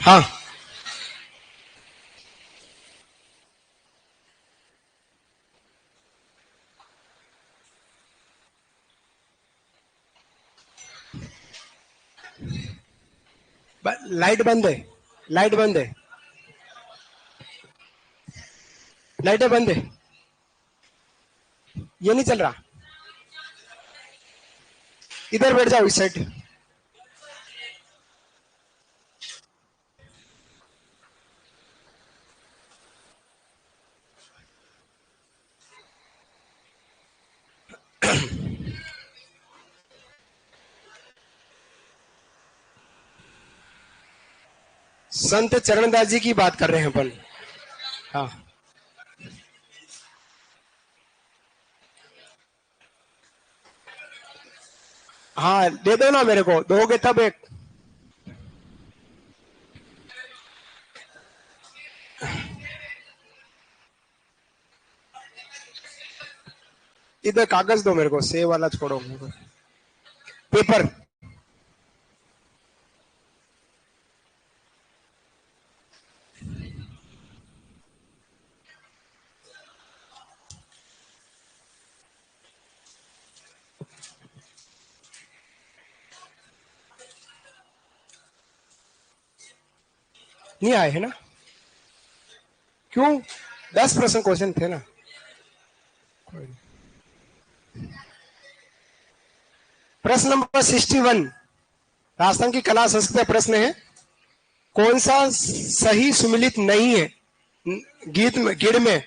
हाँ, लाइट बंद है, लाइट बंद है, लाइटें बंद है, ये नहीं चल रहा। इधर बैठ जाओ इस साइड। संत चरणदास जी की बात कर रहे हैं अपन। हाँ हाँ, दे दो ना मेरे को, दोगे तब एक। इधर कागज दो मेरे को, सेव वाला छोड़ो मेरे को। पेपर। नहीं आए है ना? क्यों? 10% क्वेश्चन थे ना। प्रश्न नंबर 61 राजस्थान की कला संस्कृति का प्रश्न है। कौन सा सही सुमिलित नहीं है? गीत में, गिड़ में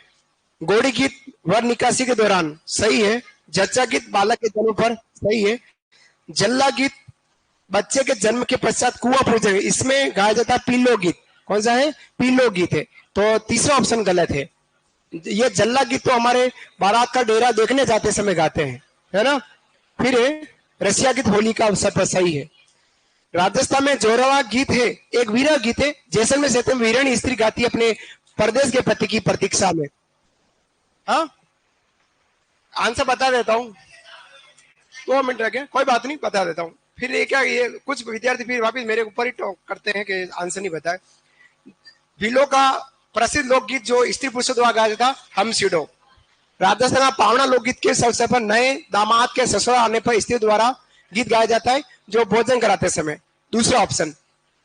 गोड़ी गीत वर निकासी के दौरान सही है। जच्चा गीत बालक के जन्म पर सही है। जल्ला गीत बच्चे के जन्म के पश्चात कुआं पूजेंगे, इसमें गाया जाता है पीलो गीत। कौन सा है? पीलो गीत है। तो तीसरा ऑप्शन गलत है। ये जल्ला गीत तो हमारे बारात का डेरा देखने जाते समय गाते हैं, है ना। फिर है रसिया गीत होली का अवसर पर सही है। राजस्थान में जोरावा गीत है, एक वीरा गीत है। जैसलमेर क्षेत्र में वीरानी स्त्री गाती है अपने परदेश के पति की प्रतीक्षा में। हाँ, आंसर बता देता हूँ, 2 मिनट रखे, कोई बात नहीं, बता देता हूँ। फिर ये क्या, ये कुछ विद्यार्थी फिर वापस मेरे ऊपर ही टॉक करते हैं कि आंसर नहीं बताए। भीलों का प्रसिद्ध लोकगीत जो स्त्री पुरुषों द्वारा गाया था, हम सीडो। राजस्थान का पावना लोकगीत के अवसर पर नए दामाद के ससुराल आने पर स्त्री द्वारा गीत गाया जाता है जो भोजन कराते समय। दूसरा ऑप्शन।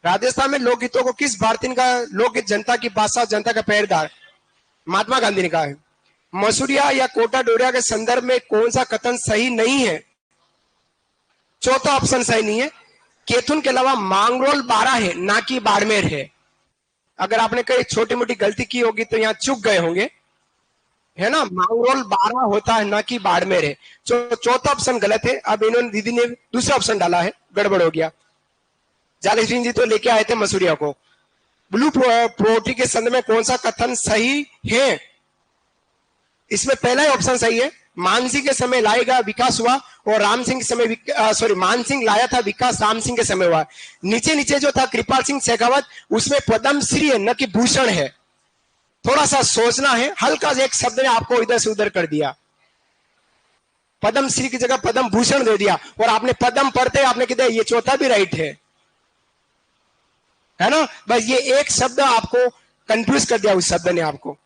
राजस्थान में लोकगीतों को किस भारतीय का लोकगीत जनता की भाषा, जनता का पैरदार महात्मा गांधी ने कहा है। मसूरिया या कोटा डोरिया के संदर्भ में कौन सा कथन सही नहीं है? चौथा ऑप्शन सही नहीं है। केथुन के अलावा मांगरोल 12 है, ना कि बाड़मेर है। अगर आपने कोई छोटी मोटी गलती की होगी तो यहाँ चुक गए होंगे, है ना। मांगरोल 12 होता है, ना कि बाड़मेर है। चौथा ऑप्शन गलत है। अब इन्होंने दीदी ने दूसरा ऑप्शन डाला है, गड़बड़ हो गया। जाले सिंह जी तो लेके आए थे मसूरिया को। ब्लू पोवर्टी के संदर्भ में कौन सा कथन सही है? इसमें पहला ही ऑप्शन सही है। मानसिंह के समय लाएगा विकास हुआ, और राम सिंह के समय मानसिंह लाया था विकास, राम सिंह के समय हुआ। नीचे नीचे जो था कृपाल सिंह शेखावत, उसमें पद्म श्री है, न कि भूषण है। थोड़ा सा सोचना है, हल्का से एक शब्द ने आपको इधर से उधर कर दिया। पद्म श्री की जगह पद्म भूषण दे दिया, और आपने पद्म पढ़ते आपने कहते ये चौथा भी राइट है ना। बस ये एक शब्द आपको कंफ्यूज कर दिया, उस शब्द ने आपको।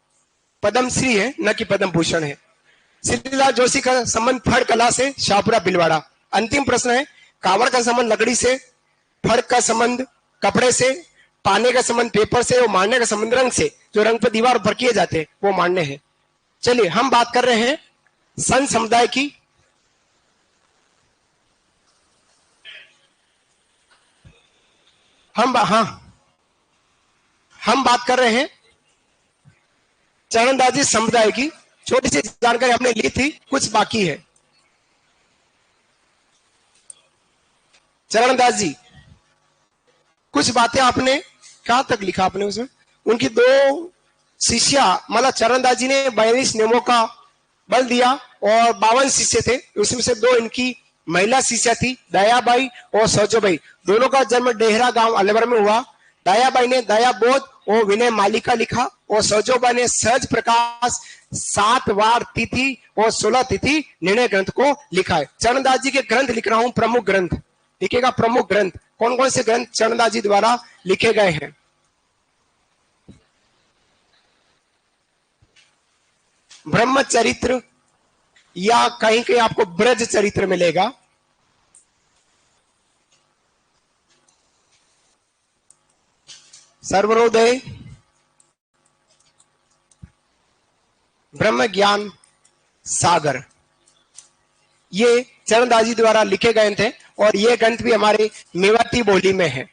पद्म श्री है, न कि पद्म भूषण है। श्रीलाल जोशी का संबंध फड़ कला से, शाहपुरा भिलवाड़ा। अंतिम प्रश्न है। कावड़ का संबंध लकड़ी से, फड़ का संबंध कपड़े से, पाने का संबंध पेपर से, और मारने का संबंध रंग से। जो रंग पर दीवार पर किए जाते हैं वो मारने हैं। चलिए हम बात कर रहे हैं संत समुदाय की। हम बात कर रहे हैं चरणदास जी समुदाय की। छोटी सी जानकारी हमने ली थी, कुछ बाकी है। चरणदास जी, कुछ बातें आपने कहां तक लिखा आपने उसमें? उनकी 2 शिष्या, मतलब चरणदास जी ने 42 नियमों का बल दिया, और 52 शिष्य थे। उसमें से 2 इनकी महिला शिष्या थी, दयाबाई और सौजोबाई। दोनों का जन्म डेहरा गांव अलवर में हुआ। दयाबाई ने दयाबोध और विनय मालिका लिखा, और सौजोबाई ने सहज प्रकाश, 7 वार तिथि और 16 तिथि निर्णय ग्रंथ को लिखा है। चरणदास जी के ग्रंथ लिख रहा हूं, प्रमुख ग्रंथ लिखेगा। प्रमुख ग्रंथ कौन कौन से ग्रंथ चरणदास जी द्वारा लिखे गए हैं? ब्रह्म चरित्र या कहीं कहीं आपको ब्रज चरित्र मिलेगा। सर्वोदय, ब्रह्म ज्ञान सागर, ये चरणदास जी द्वारा लिखे गए थे और ये ग्रंथ भी हमारे मेवाती बोली में है।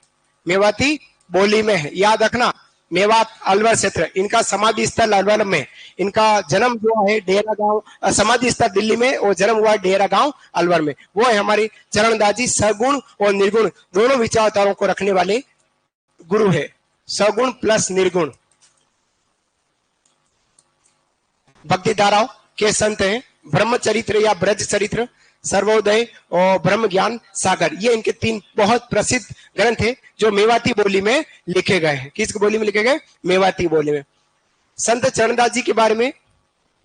मेवाती बोली में है, याद रखना। मेवात अलवर क्षेत्र, इनका समाधि स्थल अलवर में, इनका जन्म हुआ है डेरा गांव, समाधि स्थल दिल्ली में और जन्म हुआ है डेरा गांव अलवर में। वो है हमारे चरणदास जी, सगुण और निर्गुण दोनों विचारधाराओं को रखने वाले गुरु है। सगुण प्लस निर्गुण भक्ति धाराओं के संत हैं। ब्रह्म चरित्र या ब्रज चरित्र, सर्वोदय और ब्रह्म ज्ञान सागर, ये इनके तीन बहुत प्रसिद्ध ग्रंथ हैं जो मेवाती बोली में लिखे गए हैं। किस बोली में लिखे गए? मेवाती बोली में। संत चरणदास जी के बारे में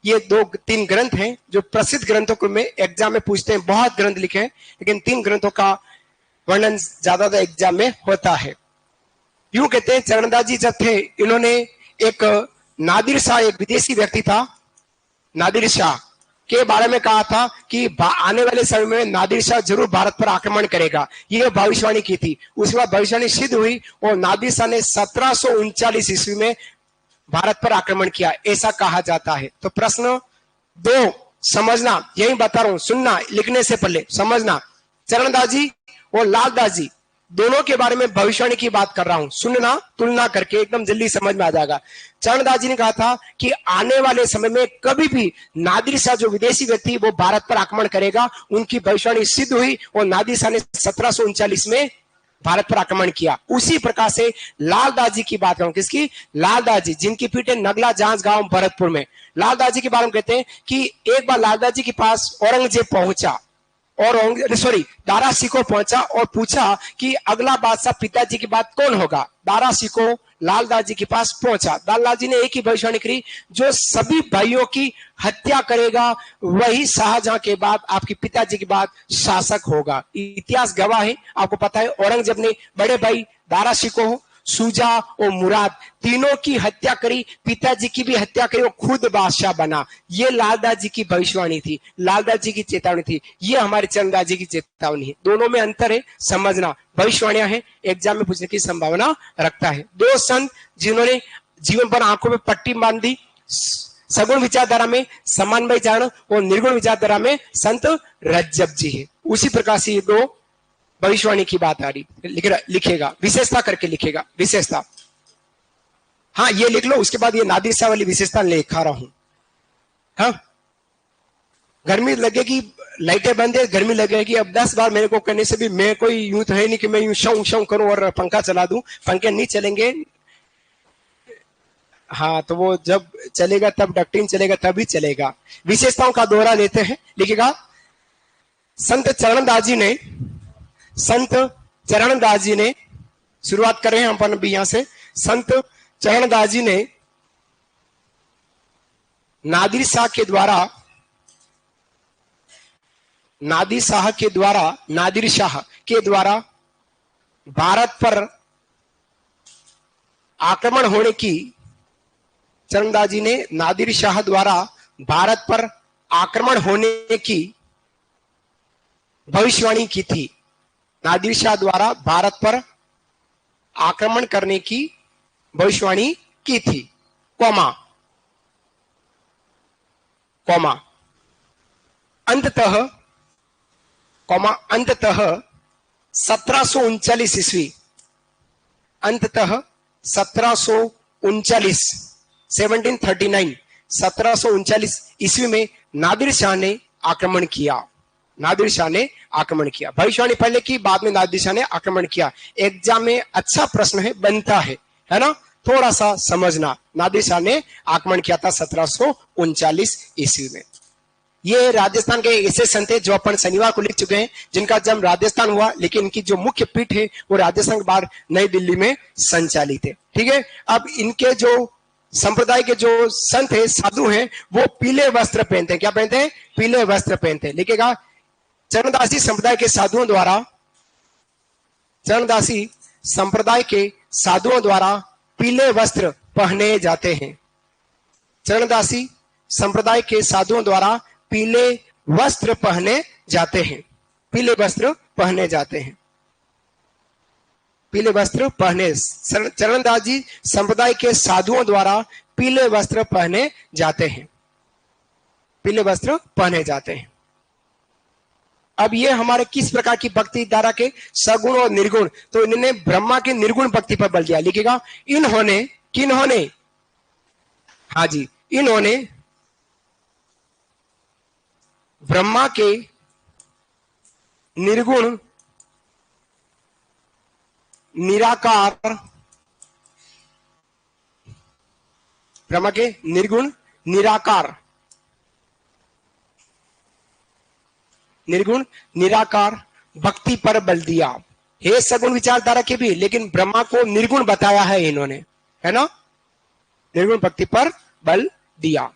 ये दो तीन ग्रंथ हैं जो प्रसिद्ध ग्रंथों को में एग्जाम में पूछते हैं। बहुत ग्रंथ लिखे हैं लेकिन तीन ग्रंथों का वर्णन ज्यादातर एग्जाम में होता है। यूं कहते हैं चरणदास जी जब थे, इन्होंने एक नादिर शाह, एक विदेशी व्यक्ति था, नादिर शाह के बारे में कहा था कि आने वाले समय में नादिर शाह जरूर भारत पर आक्रमण करेगा। ये भविष्यवाणी की थी। उसके बाद भविष्यवाणी सिद्ध हुई और नादिर शाह ने 1739 ईस्वी में भारत पर आक्रमण किया, ऐसा कहा जाता है। तो प्रश्न दो समझना, यही बता रहा हूं, सुनना, लिखने से पहले समझना। चरणदास जी और लालदास जी दोनों के बारे में भविष्यवाणी की बात कर रहा हूं, सुनना, तुलना करके एकदम जल्दी समझ में आ जाएगा। चरणदास जी ने कहा था कि आने वाले समय में कभी भी नादिर शाह जो विदेशी व्यक्ति वो भारत पर आक्रमण करेगा, उनकी भविष्यवाणी सिद्ध हुई और नादिर शाह ने 1739 में भारत पर आक्रमण किया। उसी प्रकार से लालदास जी की बात करूं, किसकी? लालदास जी, जिनकी पीठ है नगला जांच गांव भरतपुर में। लालदास जी के बारे में कहते हैं कि एक बार लालदास जी के पास औरंगजेब पहुंचा और दारा सिकोह पहुंचा और पूछा कि अगला बादशाह पिताजी की बात कौन होगा। दारा सिकोह लालदास जी के पास पहुंचा। लालदास जी ने एक ही भविष्यवाणी करी, जो सभी भाइयों की हत्या करेगा वही शाहजहां के बाद आपके पिताजी के बाद शासक होगा। इतिहास गवाह है, आपको पता है औरंगजेब ने बड़े भाई दारा सिकोह, सुजा और मुराद तीनों की हत्या करी, पिताजी की भी हत्या करी और खुद बादशाह बना। ये लालदास जी की भविष्यवाणी थी, लालदास जी की चेतावनी थी। ये हमारे चरणदास जी की चेतावनी है। दोनों में अंतर है, समझना। भविष्यवाणियां हैं, एग्जाम में पूछने की संभावना रखता है। दो संत जिन्होंने जीवन पर आंखों में पट्टी बांध दी, सगुण विचारधारा में समान भाई जान और निर्गुण विचारधारा में संत रज्जब जी है। उसी प्रकार से ये दो भविष्यवाणी की बात आ रही, लिखेगा, विशेषता करके लिखेगा, विशेषता। हाँ ये लिख लो, उसके बाद ये नादिर शाह वाली विशेषता लिखा रहा हूं। हाँ, गर्मी लगेगी, लाइटें बंद है, गर्मी लगेगी। अब 10 बार मेरे को कहने से भी मैं कोई यूं तो है नहीं कि मैं यूं शौं शौं करूं और पंखा चला दूं। पंखे नहीं चलेंगे। हाँ, तो वो जब चलेगा तब डक्टिन चलेगा, तभी चलेगा। विशेषताओं का दोहरा लेते हैं, लिखेगा। संत चरणदास जी ने शुरुआत कर रहे हैं हम अपन भी यहां से। संत चरणदास जी ने नादिर शाह के द्वारा भारत पर आक्रमण होने की, चरणदास जी ने नादिर शाह द्वारा भारत पर आक्रमण होने की भविष्यवाणी की थी। नादिर शाह द्वारा भारत पर आक्रमण करने की भविष्यवाणी की थी, कौमा अंततः 1739 ईस्वी, अंततः 1739 ईस्वी में नादिर शाह ने आक्रमण किया। भविष्यवाणी पहले की, बाद में नादिर शाह ने आक्रमण किया। एग्जाम में अच्छा प्रश्न है, बनता है ना, थोड़ा सा समझना। नादिर शाह ने आक्रमण किया था 1739 ईस्वी में। ये राजस्थान के ऐसे संत है जो अपन शनिवार को लिख चुके हैं, जिनका जन्म राजस्थान हुआ, लेकिन इनकी जो मुख्य पीठ है वो राजस्थान के बाहर नई दिल्ली में संचालित है। ठीक है, अब इनके जो संप्रदाय के जो संत है, साधु हैं, वो पीले वस्त्र पहनते हैं। क्या पहनते हैं? पीले वस्त्र पहनते हैं। लिखेगा, चरणदासी संप्रदाय के साधुओं द्वारा पीले वस्त्र पहने जाते हैं। चरणदासी संप्रदाय के साधुओं द्वारा पीले वस्त्र पहने जाते हैं। पीले वस्त्र पहने जाते हैं। पीले वस्त्र पहने, चरणदास जी संप्रदाय के साधुओं द्वारा पीले वस्त्र पहने जाते हैं। पीले वस्त्र पहने जाते हैं। अब ये हमारे किस प्रकार की भक्ति धारा के सगुण और निर्गुण, तो इन्होंने ब्रह्मा के निर्गुण भक्ति पर बल दिया। लिखेगा इन्होंने, किन्होंने, हाँ जी, इन्होंने ब्रह्मा के निर्गुण निराकार, ब्रह्मा के निर्गुण निराकार, निर्गुण निराकार भक्ति पर बल दिया। हे सगुण विचारधारा के भी, लेकिन ब्रह्मा को निर्गुण बताया है इन्होंने, है ना, निर्गुण भक्ति पर बल दिया,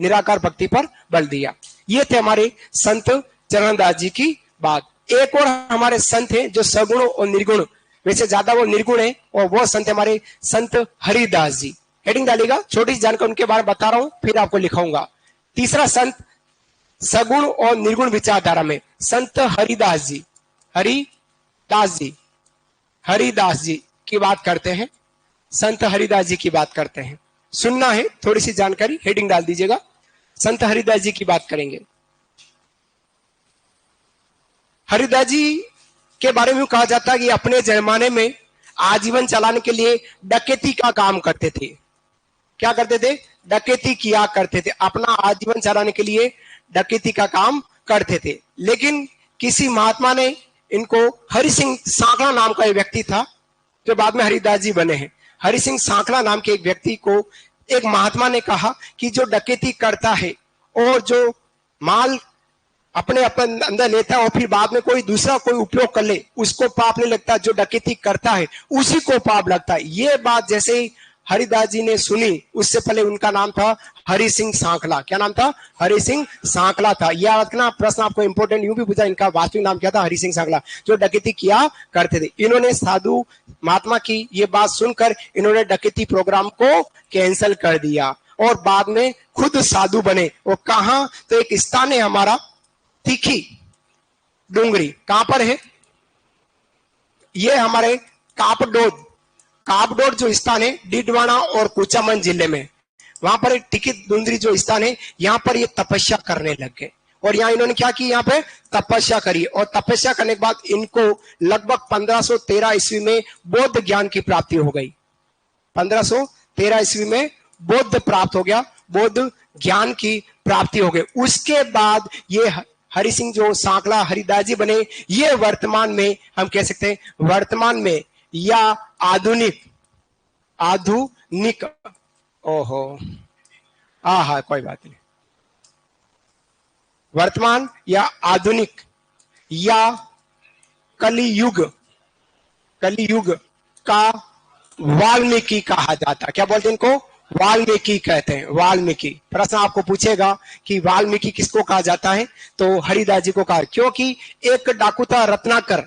निराकार भक्ति पर बल दिया। ये थे हमारे संत चरणदास जी की बात। एक और हमारे संत हैं जो सगुण और निर्गुण, वैसे ज्यादा वो निर्गुण है, और वो संत हमारे संत हरिदास जी। हेडिंग डालिएगा, छोटी सी जानकारी उनके बारे में बता रहा हूं, फिर आपको लिखाऊंगा। तीसरा संत सगुण और निर्गुण विचारधारा में संत हरिदास जी, हरिदास जी, हरिदास जी की बात करते हैं। संत हरिदास जी की बात करते हैं, सुनना है, थोड़ी सी जानकारी, हेडिंग डाल दीजिएगा। संत हरिदास जी की बात करेंगे। हरिदास जी के बारे में कहा जाता है कि अपने जमाने में आजीवन चलाने के लिए डकैती का काम करते थे। क्या करते थे? डकैती किया करते थे। अपना आजीवन चलाने के लिए डकैती का काम करते थे। लेकिन किसी महात्मा ने इनको, हरि सिंह सांकला नाम का एक व्यक्ति था जो बाद में हरिदास जी बने हैं। हरि सिंह सांकला नाम के एक व्यक्ति को एक महात्मा ने कहा कि जो डकैती करता है और जो माल अपने अंदर लेता है और फिर बाद में कोई दूसरा कोई उपयोग कर ले, उसको पाप नहीं लगता। जो डकैती करता है उसी को पाप लगता है। ये बात जैसे ही हरिदास जी ने सुनी, उससे पहले उनका नाम था हरि सिंह सांकला। क्या नाम था? हरि सिंह सांकला था। यह रखना, प्रश्न आपको इंपोर्टेंट यूं भी पूछा, इनका वास्तविक नाम क्या था? हरि सिंह सांकला, जो डकैती किया करते थे। इन्होंने साधु महात्मा की ये बात सुनकर इन्होंने डकैती प्रोग्राम को कैंसिल कर दिया और बाद में खुद साधु बने। और कहा? तो एक स्थान है हमारा तीखी डूंगरी। कहां पर है ये? हमारे कापडोद, कापडोद जो स्थान है डीडवाना और कुचामन जिले में, वहां पर एक टिकिट डूंगरी जो स्थान है, यहां पर ये तपस्या करने लग गए। और यहाँ इन्होंने क्या की? यहाँ पे तपस्या करी। और तपस्या करने के बाद इनको लगभग 1513 ईस्वी में बौद्ध ज्ञान की प्राप्ति हो गई। 1513 ईस्वी में बौद्ध प्राप्त हो गया, बौद्ध ज्ञान की प्राप्ति हो गई। उसके बाद ये हरि सिंह जो सांकला हरिदास जी बने। ये वर्तमान में हम कह सकते हैं, वर्तमान में या आधुनिक, आधुनिक, ओहो, हाँ कोई बात नहीं, वर्तमान या आधुनिक या कलियुग, कलियुग का वाल्मीकि कहा जाता है। क्या बोलते हैं इनको? वाल्मीकि कहते हैं। वाल्मीकि। प्रश्न आपको पूछेगा कि वाल्मीकि किसको कहा जाता है, तो हरिदास जी को कहा, क्योंकि एक डाकू था रत्नाकर,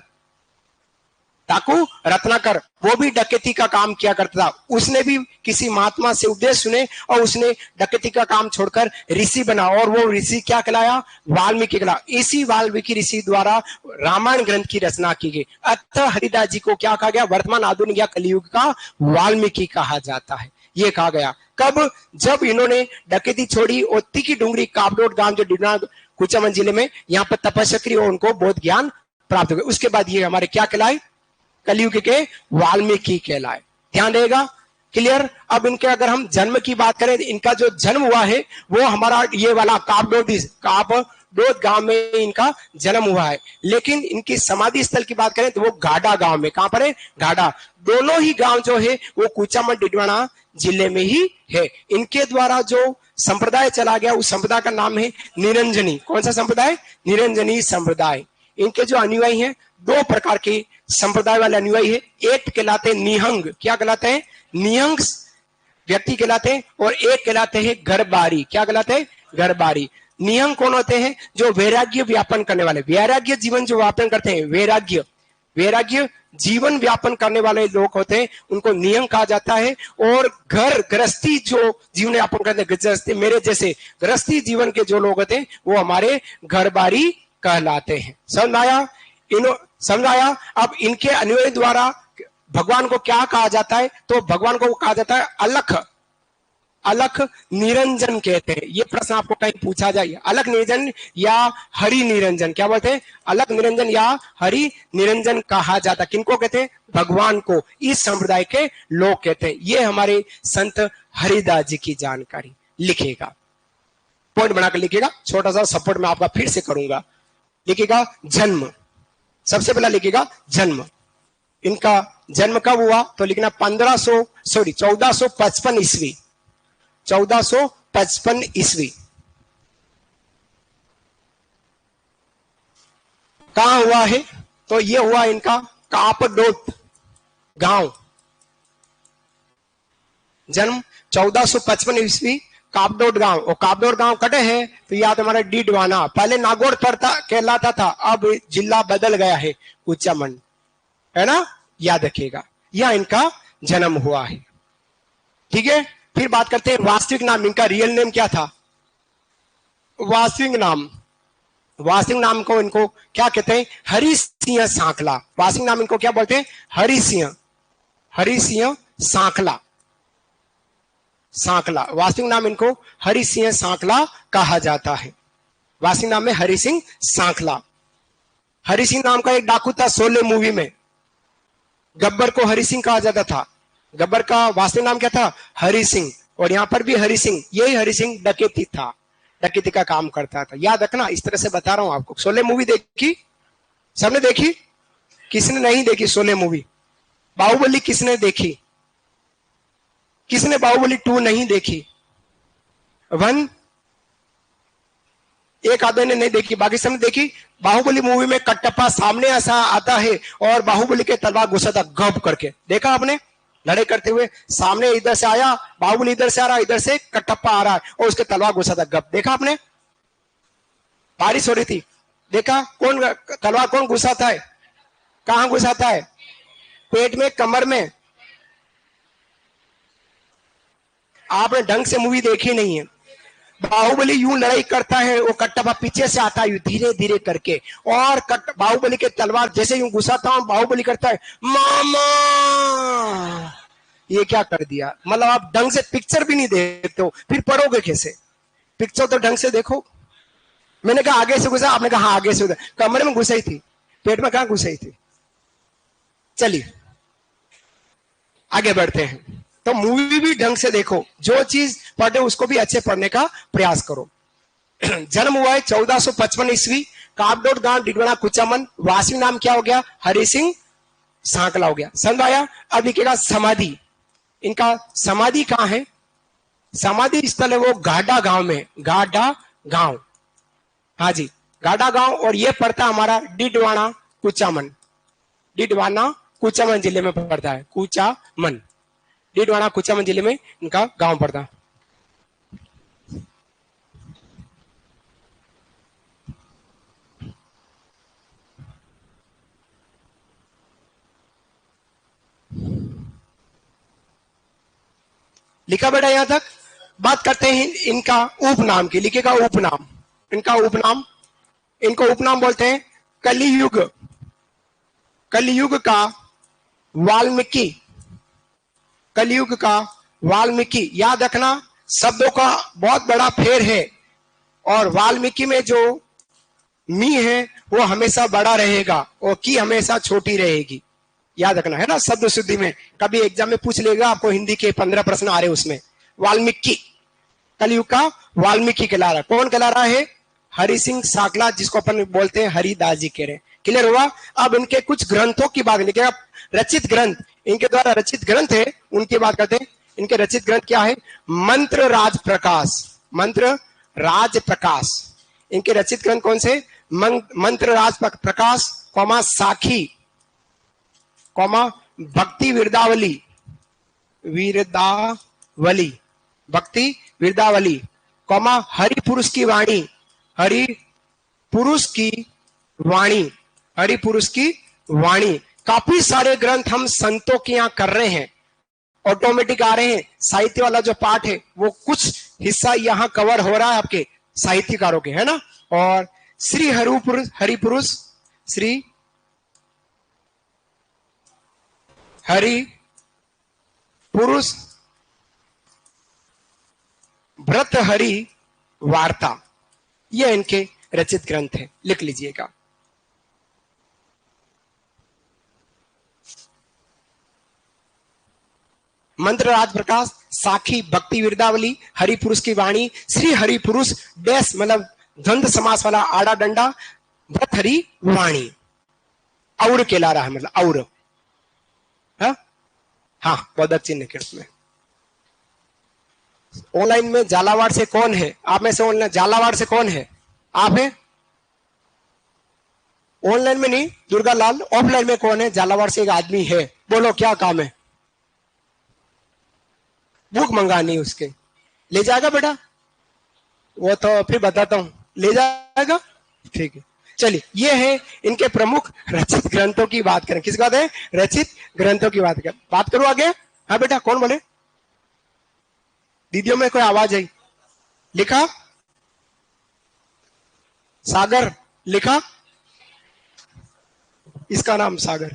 डाकू रत्नाकर, वो भी डकैती का काम किया करता था। उसने भी किसी महात्मा से उपदेश सुने और उसने डकैती का काम छोड़कर ऋषि बना। और वो ऋषि क्या कहलाया? वाल्मीकि कहलाया। इसी वाल्मीकि ऋषि द्वारा रामायण ग्रंथ की रचना की गई। अतः हरिदास जी को क्या कहा गया? वर्तमान आधुनिक या कलियुग का वाल्मीकि कहा जाता है। ये कहा गया कब? जब इन्होंने डकैती छोड़ी और तीखी डूंगरी कापडोद गांव जो डिडवाना कुचामन जिले में, यहाँ पर तपस्या करी और उनको बौद्ध ज्ञान प्राप्त हो गया। उसके बाद ये हमारे क्या कहलाए? कलियुग के वाल्मीकि कहलाए। ध्यान रहेगा, क्लियर। अब इनके अगर हम जन्म की बात करें, इनका जो जन्म हुआ है वो हमारा ये वाला कापडोद गांव में इनका जन्म हुआ है। लेकिन इनकी समाधि स्थल की बात करें तो वो घाटा गांव में। कहां पर है? घाटा। दोनों ही गांव जो है वो कुचामन डिडवाना जिले में ही है। इनके द्वारा जो संप्रदाय चला गया उस संप्रदाय का नाम है निरंजनी। कौन सा संप्रदाय? निरंजनी संप्रदाय। इनके जो अनुयायी हैं, दो प्रकार के संप्रदाय वाले अनुयायी है। एक कहलाते हैं निहंग। क्या कहलाते हैं? निहंग व्यक्ति कहलाते हैं। और एक कहलाते हैं घरबारी। क्या कहलाते हैं? घरबारी। निहंग कौन होते हैं? जो वैराग्य व्यापन करने वाले, वैराग्य जीवन जो व्यापन करते हैं, वैराग्य, वैराग्य जीवन व्यापन करने वाले लोग होते हैं, उनको नियम कहा जाता है। और घर गृहस्थी जो जीवन यापन करते हैं, गृहस्थी मेरे जैसे गृहस्थी जीवन के जो लोग होते हैं वो हमारे घर बारी कहलाते हैं। समझ आया? समझ आया? अब इनके अन्वय द्वारा भगवान को क्या कहा जाता है? तो भगवान को कहा जाता है अलख, अलख निरंजन कहते हैं। ये प्रश्न आपको कहीं पूछा जाए, अलख निरंजन या हरि निरंजन, क्या बोलते हैं? अलख निरंजन या हरि निरंजन कहा जाता है। किनको कहते हैं? भगवान को इस संप्रदाय के लोग कहते हैं। ये हमारे संत हरिदास जी की जानकारी। लिखेगा, पॉइंट बनाकर लिखेगा, छोटा सा सपोर्ट मैं आपका फिर से करूंगा। लिखेगा जन्म, सबसे पहला लिखेगा जन्म। इनका जन्म कब हुआ? तो लिखना 1455 ईस्वी, 1455 ईस्वी। कहां हुआ है? तो ये हुआ इनका कापडोट गांव। जन्म 1455 ईस्वी, कापडोट गांव। और कापडोट गांव कटे है तो याद हमारा डीडवाना, पहले नागौर पड़ता कहलाता था, अब जिला बदल गया है कुचामन, है ना? याद रखिएगा, यह इनका जन्म हुआ है। ठीक है, फिर बात करते हैं वास्तविक नाम। इनका रियल नेम क्या था? वास्तविक नाम, वास्तविक नाम को इनको क्या कहते हैं? हरि सिंह सांखला। वास्तविक नाम इनको क्या बोलते हैं? हरि सिंह, हरि सिंह सांखला, सांखला। वास्तविक नाम इनको हरि सिंह सांखला कहा जाता है। वास्तविक नाम में हरि सिंह सांखला। हरि सिंह नाम का एक डाकू था शोले मूवी में, गब्बर को हरि सिंह कहा जाता था। गब्बर का वास्तविक नाम क्या था? हरि सिंह। और यहां पर भी हरि सिंह, यही हरि सिंह डकैती था, डकैती का काम करता था। याद रखना, इस तरह से बता रहा हूं आपको। शोले मूवी देखी? सबने देखी? किसने नहीं देखी शोले मूवी? बाहुबली किसने देखी? किसने बाहुबली 2 नहीं देखी? 1 एक आधे ने नहीं देखी, बाकी सबने देखी। बाहुबली मूवी में कटप्पा सामने ऐसा आता है और बाहुबली के तलवार घुसा था गप करके, देखा आपने? लड़ाई करते हुए सामने इधर से आया बाहुबली, इधर से आ रहा, इधर से कटप्पा आ रहा है और उसके तलवार घुसा था गप, देखा आपने? बारिश हो रही थी, देखा? कौन तलवार कौन घुसाता है? कहां घुसाता है? पेट में, कमर में? आपने ढंग से मूवी देखी नहीं है। बाहुबली यूं लड़ाई करता है, वो कटप्पा पीछे से आता है धीरे धीरे करके, और बाहुबली के तलवार जैसे यूं घुसाता हूं, बाहुबली करता है मामा। ये क्या कर दिया? मतलब आप ढंग से पिक्चर भी नहीं देखते हो, फिर पढ़ोगे कैसे? पिक्चर तो ढंग से देखो। मैंने कहा आगे से घुसा, आपने कहा हाँ आगे से, कमरे में घुसाई थी, पेट में कहां घुसाई थी? चलिए आगे बढ़ते हैं। तो मूवी भी ढंग से देखो, जो चीज पढ़े उसको भी अच्छे पढ़ने का प्रयास करो। जन्म हुआ है 1455 ईस्वी, कापडोट गांव, डिडवाना, कुचामन। वास्तविक नाम क्या हो गया? हरि सिंह सांकला हो गया। समझ आया? अब लिखेगा समाधि। इनका समाधि कहां है? समाधि स्थल है वो गाडा गांव में, गाडा गांव। हाँ जी, गाडा गांव। और ये पड़ता हमारा डिडवाना कुचामन, डिडवाना कुचामन जिले में पड़ता है। कुचामन, डिडवाना कुचामन जिले में इनका गांव पड़ता। लिखा बेटा यहां तक? बात करते हैं इनका उपनाम की। लिखेगा उपनाम। इनका उपनाम, इनको उपनाम बोलते हैं कलियुग, कलियुग का वाल्मीकि, कलियुग का वाल्मीकि। याद रखना, शब्दों का बहुत बड़ा फेर है, और वाल्मीकि में जो मी है वो हमेशा बड़ा रहेगा और की हमेशा छोटी रहेगी। याद रखना, है ना? शब्द शुद्धि में कभी एग्जाम में पूछ लेगा आपको, हिंदी के 15 प्रश्न आ रहे उसमें। वाल्मीकि, कलियुग का वाल्मीकि कहला रहा। कौन कहला रहा है? हरि सिंह सांकला, जिसको अपन बोलते हैं हरिदास जी कह रहे। क्लियर हुआ? अब इनके कुछ ग्रंथों की बात लिखेगा, रचित ग्रंथ, इनके द्वारा रचित ग्रंथ है उनकी बात करते हैं। इनके रचित ग्रंथ क्या है? मंत्र राज प्रकाश, मंत्र राज प्रकाश। इनके रचित ग्रंथ कौन से? मंत्र राज प्रकाश, कौमा साखी, कौमा भक्ति विरदावली, विरदावली, भक्ति विरदावली, कौमा हरि पुरुष की वाणी, हरि पुरुष की वाणी, हरि पुरुष की वाणी। काफी सारे ग्रंथ हम संतों के यहाँ कर रहे हैं, ऑटोमेटिक आ रहे हैं। साहित्य वाला जो पार्ट है वो कुछ हिस्सा यहाँ कवर हो रहा है आपके साहित्यकारों के, है ना। और श्री हरिपुरुष श्री हरि पुरुष भर्तृहरि वार्ता, ये इनके रचित ग्रंथ है, लिख लीजिएगा। मंत्र राज प्रकाश, साखी भक्ति विरदावली, हरिपुरुष की वाणी, श्री हरिपुरुष डैश मतलब द्वंद्व समास वाला आड़ा डंडा, भर्तृहरि वाणी, और केला रहा है मतलब और, हाँ पदक चिन्ह के उसमें। ऑनलाइन में झालावाड़ से कौन है? आप में से ऑनलाइन झालावाड़ से कौन है? आप है? ऑनलाइन में नहीं दुर्गा लाल, ऑफलाइन में कौन है? झालावाड़ से एक आदमी है, बोलो क्या काम है? बुक मंगानी उसके, ले जाएगा बेटा? वो तो फिर बताता हूं, ले जाएगा, ठीक है। चलिए, ये है इनके प्रमुख रचित ग्रंथों की बात करें। किस बात है? रचित ग्रंथों की बात करें। बात करूं आगे? हाँ बेटा, कौन बोले? दीदियों में कोई आवाज आई? लिखा? सागर लिखा? इसका नाम सागर,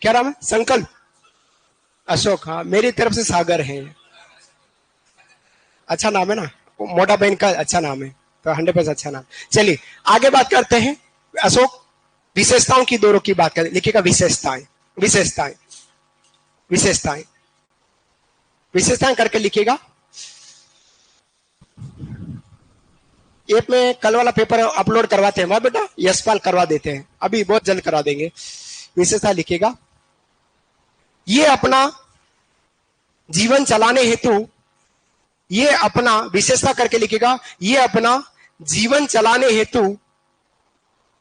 क्या नाम है? संकल्प अशोक, हाँ मेरी तरफ से सागर है। अच्छा नाम है ना, मोटा बहन का अच्छा नाम है, तो 100% अच्छा नाम। चलिए आगे बात करते हैं। अशोक विशेषताओं की दौरों की बात करें, लिखिएगा विशेषताएं, विशेषताएं, विशेषताएं, विशेषताएं करके लिखिएगा। ऐप में कल वाला पेपर अपलोड करवाते हैं वह बेटा, यशपाल करवा देते हैं, अभी बहुत जल्द करा देंगे। विशेषता लिखिएगा। ये अपना जीवन चलाने हेतु, ये अपना विशेषता करके लिखिएगा, ये अपना जीवन चलाने हेतु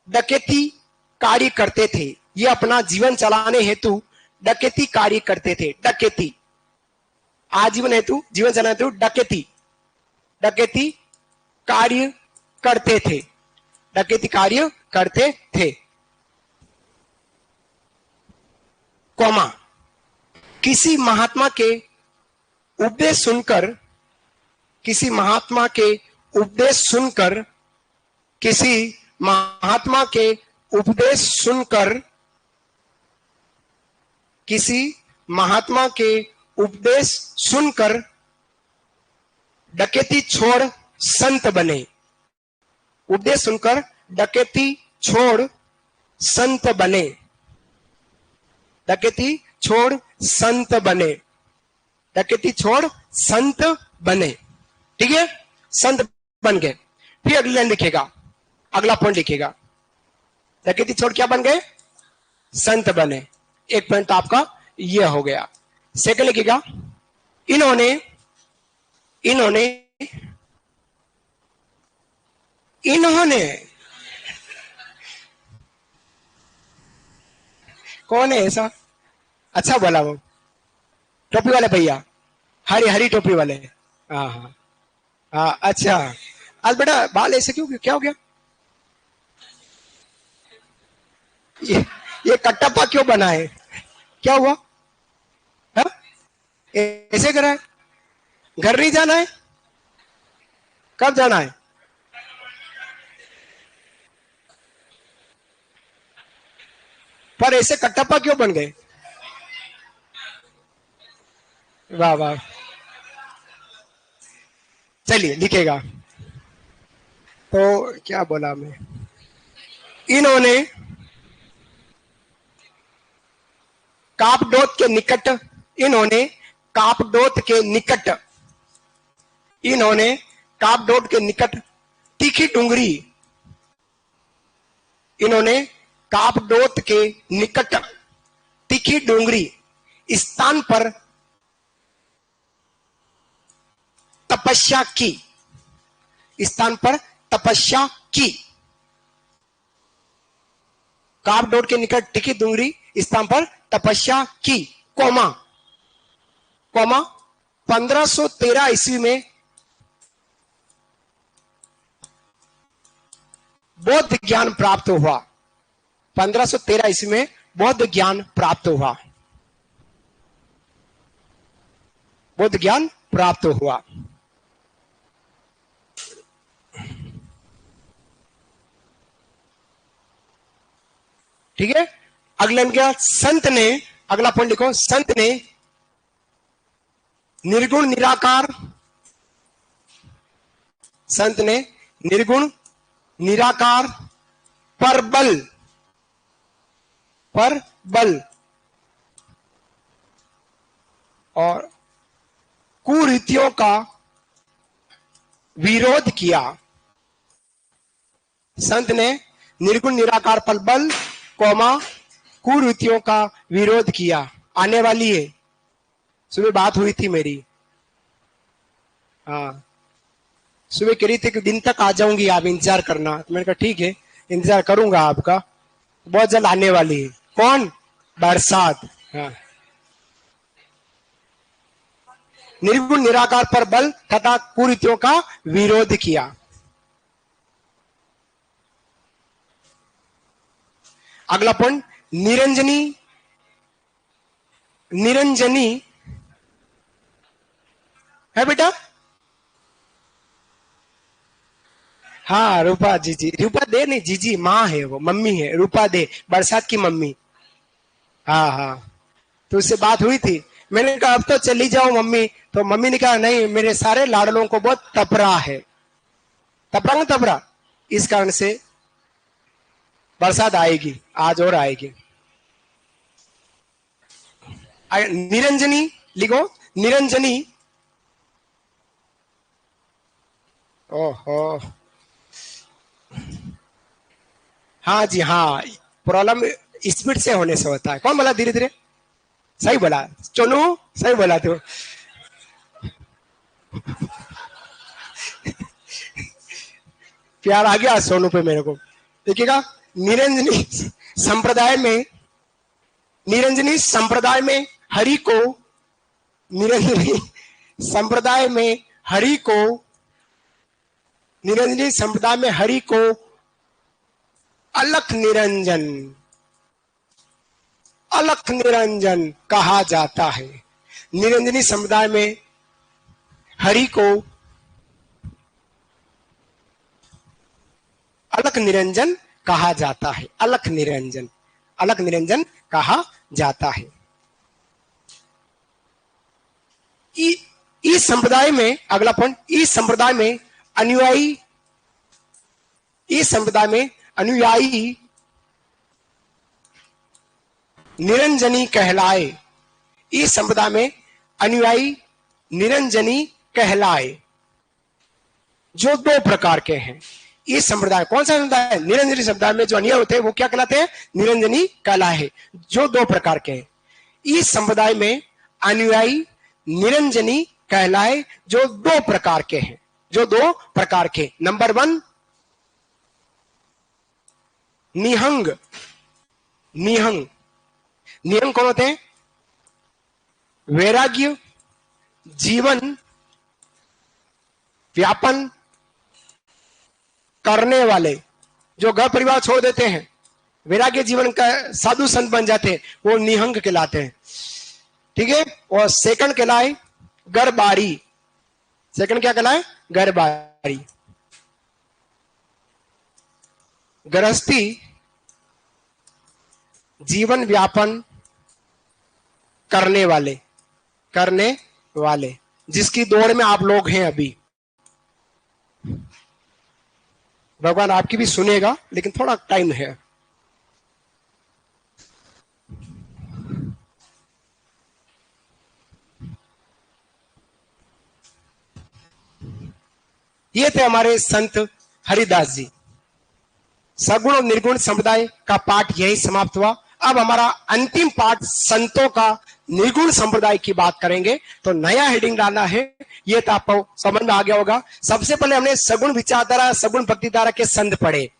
डकैती कार्य करते थे। ये अपना जीवन चलाने हेतु डकैती कार्य करते थे। डकैती, आजीवन हेतु, जीवन चलाने हेतु डकैती, डकैती कार्य करते थे, डकैती कार्य करते थे। कॉमा, किसी महात्मा के उपदेश सुनकर, किसी महात्मा के उपदेश सुनकर, किसी महात्मा के उपदेश सुनकर, किसी महात्मा के उपदेश सुनकर डकैती छोड़ संत बने। उपदेश सुनकर डकैती छोड़ संत बने, डकैती छोड़ संत बने, डकैती छोड़ संत बने, ठीक है, संत बन गए। फिर अगली लाइन लिखेगा, अगला पॉइंट लिखेगा, डकैती छोड़ क्या बन गए? संत बने। एक पॉइंट तो आपका ये हो गया। सेकंड लिखेगा, इन्होंने, इन्होंने, इन्होंने, कौन है ऐसा? अच्छा बोला वो टोपी वाले भैया, हरी हरी टोपी वाले, हाँ हाँ हाँ, अच्छा। आज बेटा बाल ऐसे क्यों, क्या हो गया? ये कट्टापा क्यों बना है? क्या हुआ? हा? ऐसे करा है? घर नहीं जाना है? कब जाना है? पर ऐसे कट्टापा क्यों बन गए? वाह वाह, चलिए लिखेगा। तो क्या बोला मैं? इन्होंने कापडोत के निकट, इन्होंने कापडोत के निकट, इन्होंने कापडोत के निकट तीखी डूंगरी, इन्होंने कापडोत के निकट तीखी डूंगरी स्थान पर तपस्या की, स्थान पर तपस्या की। कापडोट के निकट तीखी डूंगरी स्थान पर तपस्या की, कोमा, कोमा 1513 ईस्वी में बौद्ध ज्ञान प्राप्त हुआ। 1513 ईस्वी में बौद्ध ज्ञान प्राप्त हुआ। बौद्ध ज्ञान प्राप्त हुआ। ठीक है, अगला क्या, संत ने, अगला पॉइंट लिखो, संत ने निर्गुण निराकार, संत ने निर्गुण निराकार पर बल और कुरीतियों का विरोध किया। संत ने निर्गुण निराकार पर बल कौमा कुरीतियों का विरोध किया। आने वाली है, सुबह बात हुई थी मेरी, हाँ सुबह कह रही थी कि दिन तक आ जाऊंगी, आप इंतजार करना। मैंने कहा ठीक है, इंतजार करूंगा आपका, बहुत जल्द आने वाली है। कौन? बरसात। हाँ, निर्गुण निराकार पर बल तथा कुरीतियों का विरोध किया। अगला पॉइंट, निरंजनी है बेटा? हाँ रूपा जी, रूपा दे नहीं, जीजी माँ है, वो मम्मी है, रूपा दे बरसात की मम्मी। हाँ, तो उससे बात हुई थी। मैंने कहा अब तो चली जाओ मम्मी, तो मम्मी ने कहा नहीं, मेरे सारे लाडलों को बहुत तपरा है, तपरा, इस कारण से बरसात आएगी, आज और आएगी। निरंजनी लिखो, निरंजनी। ओहो, हाँ जी हाँ, प्रॉब्लम स्पीड से होने से होता है। कौन बोला धीरे धीरे? सही बोला चोनू, सही बोला तू। प्यार आ गया सोनू पे मेरे को। देखिएगा, निरंजनी संप्रदाय में हरि को, निरंजनी संप्रदाय में हरि को अलख निरंजन कहा जाता है। निरंजनी समुदाय में हरि को अलख निरंजन कहा जाता है। अलख निरंजन कहा जाता है। इस संप्रदाय में, अगला पॉइंट, इस संप्रदाय में अनुयायी निरंजनी कहलाए। इस संप्रदाय में अनुयायी निरंजनी कहलाए, जो दो प्रकार के हैं। इस संप्रदाय, कौन सा संप्रदाय है? निरंजनी संप्रदाय में जो अनुयायी होते हैं वो क्या कहलाते हैं? निरंजनी कहलाए, जो दो प्रकार के हैं। इस संप्रदाय में अनुयायी निरंजनी कहलाए, जो दो प्रकार के हैं। नंबर 1 निहंग कौन होते हैं? वैराग्य जीवन व्यापन करने वाले, जो घर परिवार छोड़ देते हैं, वैराग्य जीवन का साधु संत बन जाते हैं, वो निहंग कहलाते हैं। ठीक है, और सेकंड कहलाए गरबारी। सेकंड क्या कहलाए? गरबारी। गृहस्थी जीवन व्यापन करने वाले, जिसकी दौड़ में आप लोग हैं अभी। भगवान आपकी भी सुनेगा, लेकिन थोड़ा टाइम है। ये थे हमारे संत हरिदास जी। सगुण और निर्गुण संप्रदाय का पाठ यही समाप्त हुआ। अब हमारा अंतिम पाठ संतों का निर्गुण संप्रदाय की बात करेंगे। तो नया हेडिंग डालना है, ये तो आपको समझ में आ गया होगा। सबसे पहले हमने सगुण विचारधारा, सगुण भक्तिधारा के संत पढ़े।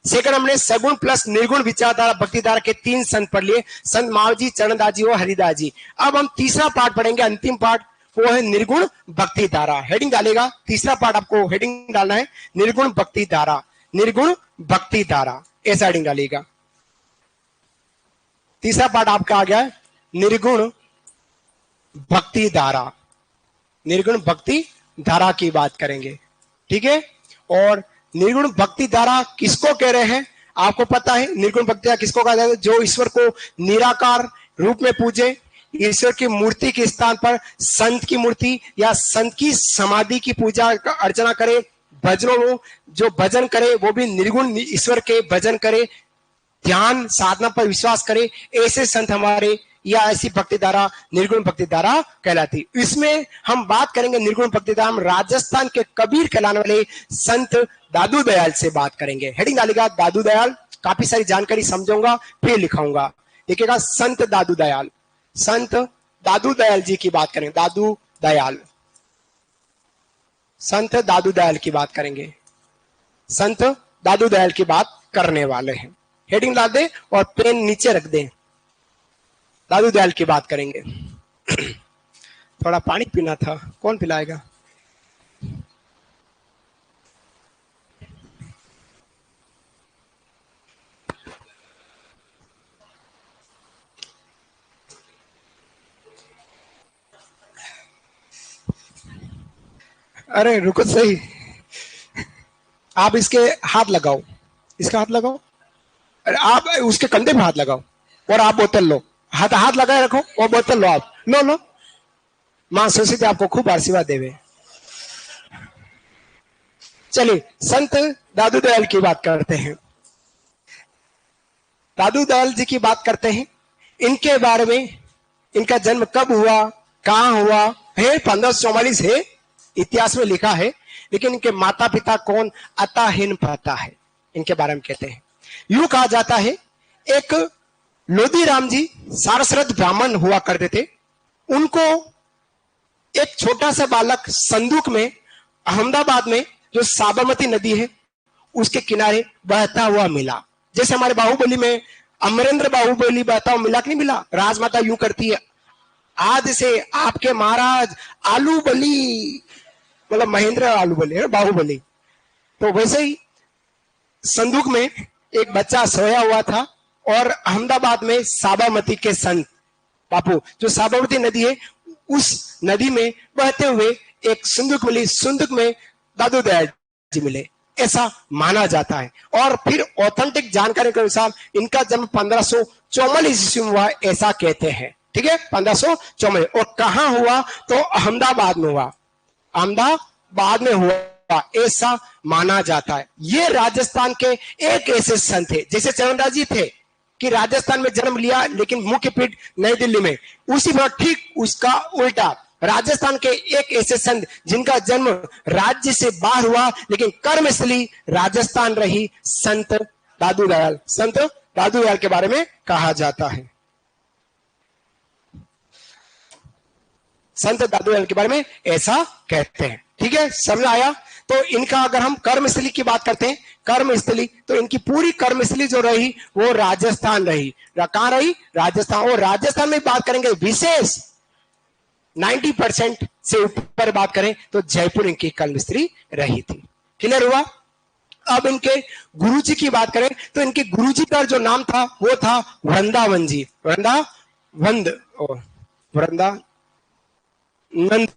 सेकंड हमने सगुण प्लस निर्गुण विचारधारा भक्तिधारा के 3 संत पढ़ लिए, संत मावजी, चरणदास जी और हरिदास जी। अब हम तीसरा पाठ पढ़ेंगे, अंतिम पाठ, वो है निर्गुण भक्तिधारा। हेडिंग डालेगा, तीसरा पाठ आपको हेडिंग डालना है निर्गुण भक्तिधारा। ऐसा हेडिंग डालेगा। तीसरा पार्ट आपका आ गया है निर्गुण भक्ति धारा। निर्गुण भक्ति धारा की बात करेंगे, ठीक है। और निर्गुण भक्ति धारा किसको कह रहे हैं, आपको पता है निर्गुण भक्ति धारा किसको कहा जाता है? जो ईश्वर को निराकार रूप में पूजे, ईश्वर की मूर्ति के स्थान पर संत की मूर्ति या संत की समाधि की पूजा अर्चना करे, भजनों में जो भजन करे वो भी निर्गुण ईश्वर के भजन करे, ध्यान साधना पर विश्वास करे, ऐसे संत हमारे या ऐसी भक्ति धारा निर्गुण भक्ति धारा कहलाती। इसमें हम बात करेंगे निर्गुण भक्ति धारा, हम राजस्थान के कबीर कहलाने वाले संत दादू दयाल से बात करेंगे। हेडिंग डालेगा दादू दयाल, काफी सारी जानकारी समझाऊंगा फिर लिखाऊंगा। देखिएगा संत दादू दयाल, संत दादू दयाल जी की बात करेंगे। दादू दयाल, संत दादू दयाल की बात करेंगे। संत दादू दयाल की बात करने वाले हैं। हेडिंग डाल दे और पेन नीचे रख दे। दादू दयाल की बात करेंगे। थोड़ा पानी पीना था, कौन पिलाएगा? अरे रुको सही, आप इसके हाथ लगाओ, इसका हाथ लगाओ, अरे आप उसके कंधे पे हाथ लगाओ और आप बोतल लो, हाथ हाथ लगाए रखो और बोतल लो, आप लो लो। मां सरस्वती आपको खूब आशीर्वाद देवे। चलिए संत दादू दयाल की बात करते हैं। दादू दयाल जी की बात करते हैं। इनके बारे में, इनका जन्म कब हुआ, कहां हुआ है, 1544 है, इतिहास में लिखा है, लेकिन इनके माता पिता कौन अताहीन पता है, इनके बारे में कहते हैं। यूं कहा जाता है एक लोधी राम जी सारस्वत ब्राह्मण हुआ करते थे, उनको एक छोटा सा बालक संदूक में अहमदाबाद में जो साबरमती नदी है उसके किनारे बहता हुआ मिला। जैसे हमारे बाहुबली में अमरेंद्र बाहुबली बहता हुआ मिला कि नहीं मिला, राजमाता यूं करती है, आज से आपके महाराज आलू बली, मतलब महेंद्र आलू बली है बाहुबली। तो वैसे ही संदूक में एक बच्चा सोया हुआ था और अहमदाबाद में साबरमती के संत बापू, जो साबरमती नदी है उस नदी में बहते हुए एक संदूक मिली, संदूक में दादू दयाल जी मिले, ऐसा माना जाता है। और फिर ऑथेंटिक जानकारी के अनुसार इनका जन्म 1544 ईस्वी में हुआ, ऐसा कहते हैं, ठीक है, 1544। और कहां हुआ, तो अहमदाबाद में हुआ, अहमदाबाद में हुआ, ऐसा माना जाता है। ये राजस्थान के एक ऐसे संत थे, जैसे चरणदास जी थे कि राजस्थान में जन्म लिया लेकिन मुख्य पीठ नई दिल्ली में, उसी पर ठीक उसका उल्टा राजस्थान के एक ऐसे संत जिनका जन्म राज्य से बाहर हुआ लेकिन कर्मस्थली राजस्थान रही, संत दादू दयाल। संत दादू दयाल के बारे में कहा जाता है, संत दादू दयाल के बारे में ऐसा कहते हैं, ठीक है, समझ आया। तो इनका अगर हम कर्मस्थली की बात करते हैं, कर्मस्थली, तो इनकी पूरी कर्मस्थली जो रही वो राजस्थान रही। कहां रही? राजस्थान। और राजस्थान में बात करेंगे विशेष 90% से ऊपर बात करें तो जयपुर इनकी कर्मस्थली रही थी। क्लियर हुआ? अब इनके गुरुजी की बात करें तो इनके गुरुजी का जो नाम था वो था वृंदावन जी, वृंदानंद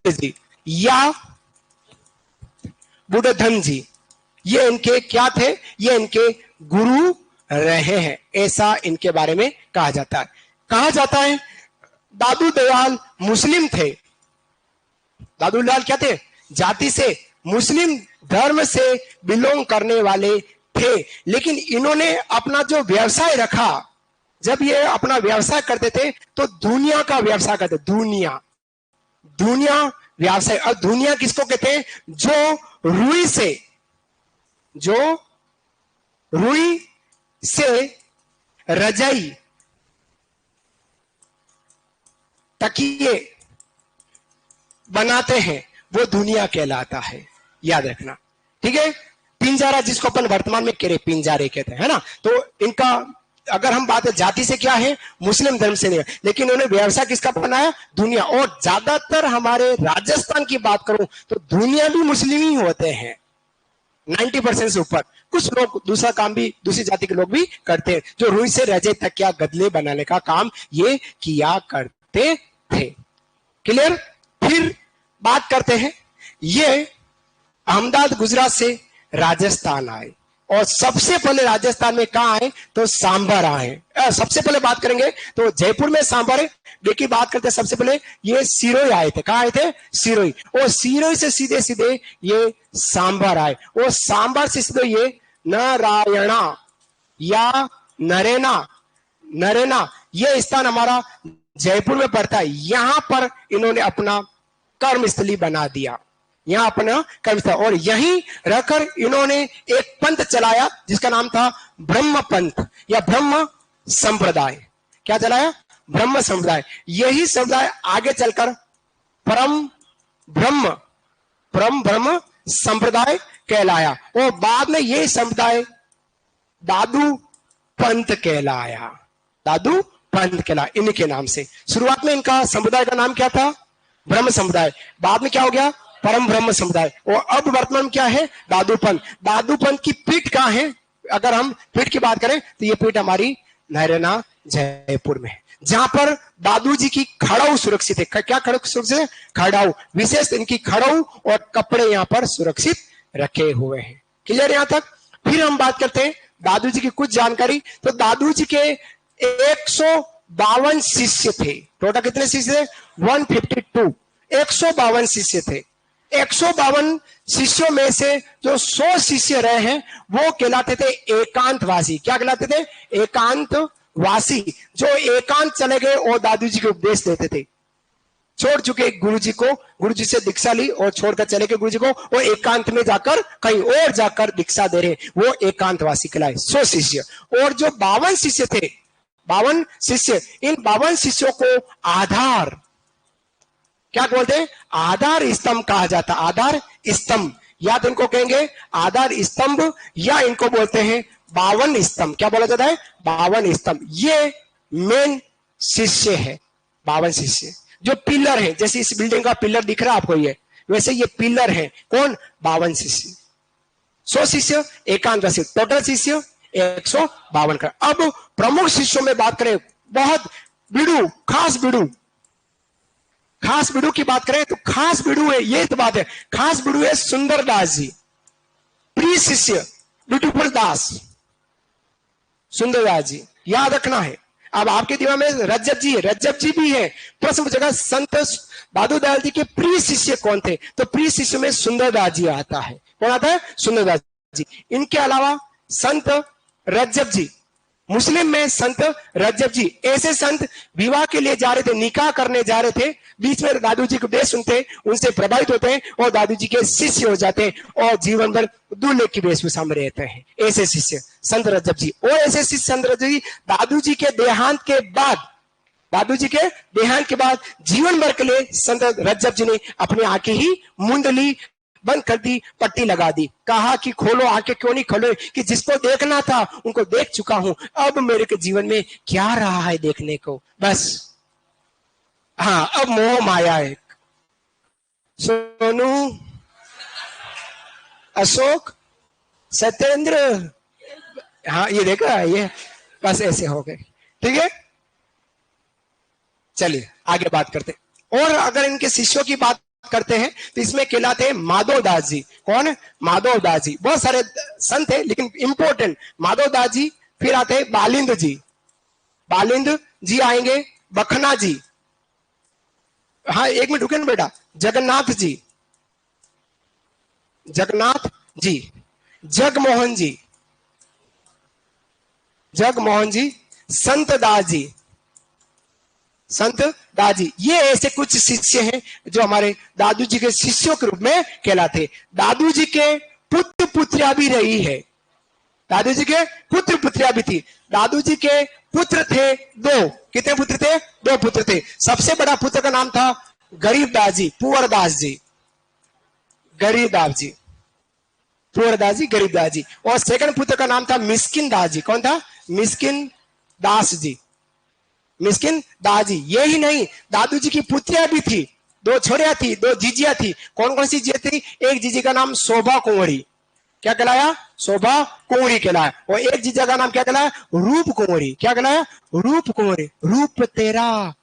जी या बुद्धधन जी। ये इनके क्या थे? ये इनके गुरु रहे हैं, ऐसा इनके बारे में कहा जाता है। कहा जाता है दादू दयाल मुस्लिम थे। दादू दयाल क्या थे? जाति से मुस्लिम धर्म से बिलोंग करने वाले थे, लेकिन इन्होंने अपना जो व्यवसाय रखा, जब ये अपना व्यवसाय करते थे तो दुनिया का व्यवसाय करते, दुनिया व्यवसाय। और दुनिया किसको कहते हैं? जो रुई से रजाई, तकिए बनाते हैं, वो दुनिया कहलाता है, याद रखना, ठीक है। पिंजारा जिसको अपन वर्तमान में कह रहे पिंजारे कहते हैं, है ना। तो इनका अगर हम बात है जाति से क्या है, मुस्लिम धर्म से नहीं है, लेकिन उन्होंने व्यवसाय किसका बनाया? दुनिया। और ज्यादातर हमारे राजस्थान की बात करूं तो दुनिया भी मुस्लिम ही होते हैं, 90% से ऊपर। कुछ लोग दूसरा काम भी दूसरी जाति के लोग भी करते हैं, जो रुई से रजे तकिया गदले बनाने का काम ये किया करते थे। क्लियर? फिर बात करते हैं, ये अहमदाबाद गुजरात से राजस्थान आए, और सबसे पहले राजस्थान में कहा आए तो सांभर आए। सबसे पहले बात करेंगे तो जयपुर में सांभर है। देखिए बात करते हैं, सबसे पहले ये सिरोही आए थे। कहा आए थे? सिरोही। और सिरोही से सीधे सीधे ये सांभर आए, और सांभर से सीधे ये नारायणा या नरेना, नरेना ये स्थान हमारा जयपुर में पड़ता है। यहां पर इन्होंने अपना कर्मस्थली बना दिया, यहां अपना कर्मस्थल, और यहीं रहकर इन्होंने एक पंथ चलाया जिसका नाम था ब्रह्म पंथ या ब्रह्म संप्रदाय। क्या चलाया? ब्रह्म संप्रदाय। यही संप्रदाय आगे चलकर परम ब्रह्म संप्रदाय कहलाया, और बाद में यह संप्रदाय दादू पंथ कहलाया। दादू पंथ कहलाया इनके नाम से। शुरुआत में इनका संप्रदाय का नाम क्या था? ब्रह्म संप्रदाय। बाद में क्या हो गया? परम ब्रह्म समुदाय। और अब वर्तमान क्या है? दादू पंथ। दादू पंथ की पीठ कहाँ है? अगर हम पीठ की बात करें तो ये पीठ हमारी नैरना जयपुर में है, जहां पर दादू जी की खड़ाऊ सुरक्षित है। क्या खड़ाऊ सुरक्षित है? खड़ाऊ, विशेष इनकी खड़ाऊ और कपड़े यहाँ पर सुरक्षित रखे हुए हैं। क्लियर यहाँ तक? फिर हम बात करते हैं दादू जी की कुछ जानकारी। तो दादू जी के 152 शिष्य थे। टोटल कितने शिष्य थे? 152। 152 शिष्य थे। 152 शिष्यों में से जो 100 शिष्य रहे हैं वो कहलाते थे एकांतवासी। क्या कहलाते थे? एकांतवासी। जो एकांत चले गए और दादू जी को उपदेश देते थे। छोड़ चुके गुरु जी को, गुरु जी से दीक्षा ली और छोड़कर चले गए गुरु जी को, वो एकांत में जाकर कहीं और जाकर दीक्षा दे रहे, वो एकांतवासी कहलाए। 100 शिष्य। और जो 52 शिष्य थे, 52 शिष्य, इन 52 शिष्यों को आधार, क्या बोलते हैं? आधार स्तंभ कहा जाता। आधार स्तंभ, या तो इनको कहेंगे आधार स्तंभ, या इनको बोलते हैं 52 स्तंभ। क्या बोला जाता है? 52 स्तंभ। ये मेन शिष्य है, 52 शिष्य जो पिलर है। जैसे इस बिल्डिंग का पिलर दिख रहा है आपको, ये वैसे ये पिलर है। कौन? 52 शिष्य। 100 शिष्य, एकांतवासी, टोटल शिष्य 152 का। अब प्रमुख शिष्यों में बात करें, बहुत बिडू, खास बिडू की बात करें तो खास बिडू है, ये तो बात है, खास बिडू है सुंदरदास जी। प्रिय शिष्य ब्यूटीफुल दास, सुंदरदास जी, याद रखना है। अब आपके दिमाग में रज्जब जी है, रज्जब जी भी है। प्रश्न पूछेगा संत दादू दयाल जी के प्रिय शिष्य कौन थे? तो प्रिय शिष्य में सुंदरदास जी आता है। कौन आता है? सुंदरदास जी। इनके अलावा संत रज्जब जी, मुस्लिम में संत रज्जब जी। ऐसे संत विवाह के लिए जा रहे थे, निकाह करने जा रहे थे, बीच में दादू जी को उपदेश सुनते, उनसे प्रभावित होते हैं और दादू जी के शिष्य हो जाते हैं और जीवन भर दूल्हे की वेशभूषा में रहते हैं। ऐसे शिष्य संत रज्जब जी। और ऐसे शिष्य संत रज्जब जी दादू जी के देहांत के बाद, दादू जी के देहांत के बाद जीवन भर के लिए संत रज्जब जी ने अपनी आंखें ही मूंद ली, बंद कर दी, पट्टी लगा दी। कहा कि खोलो आंखें, क्यों नहीं खोलो, कि जिसको देखना था उनको देख चुका हूं, अब मेरे के जीवन में क्या रहा है देखने को, बस। हाँ, अब मोह माया है। सोनू, अशोक, सत्येंद्र, हाँ ये देखा, ये बस ऐसे हो गए। ठीक है, चलिए आगे बात करते। और अगर इनके शिष्यों की बात करते हैं तो इसमें कहलाते हैं माधवदास जी। कौन है? माधवदास जी। बहुत सारे संत है लेकिन इंपॉर्टेंट माधवदास जी। फिर आते हैं बालिंद जी, बालिंद जी आएंगे, बखना जी, हाँ एक मिनट रुके ना बेटा, जगन्नाथ जी, जगन्नाथ जी, जगमोहन जी, जगमोहन जी, संत दास जी, संत दास जी। ये ऐसे कुछ शिष्य हैं जो हमारे दादू जी के शिष्यों के रूप में कहलाते। दादू जी के पुत्र पुत्रिया भी रही है, दादू जी के पुत्र पुत्रिया भी थी। दादू जी के पुत्र थे 2। कितने पुत्र थे? 2 पुत्र थे। सबसे बड़ा पुत्र का नाम था गरीबदास जी, पुअरदास जी, गरीबदास जी, पुअरदास जी, गरीबदास जी। और सेकंड पुत्र का नाम था मिस्किन दास जी। कौन था? मिस्किन दास जी, मिस्किन दास जी। यही नहीं, दादू जी की पुत्रियां भी थी, 2 छोरियां थी, 2 जीजियां थी। कौन कौन सी जीजियां थी? एक जीजी का नाम शोभा कुंवरी, क्या कहलाया? शोभा कुंवरी कहलाया। और एक जीजा का नाम क्या कहलाया? रूप कुंवरी। क्या कहलाया? रूप कुंवरी। रूप तेरा,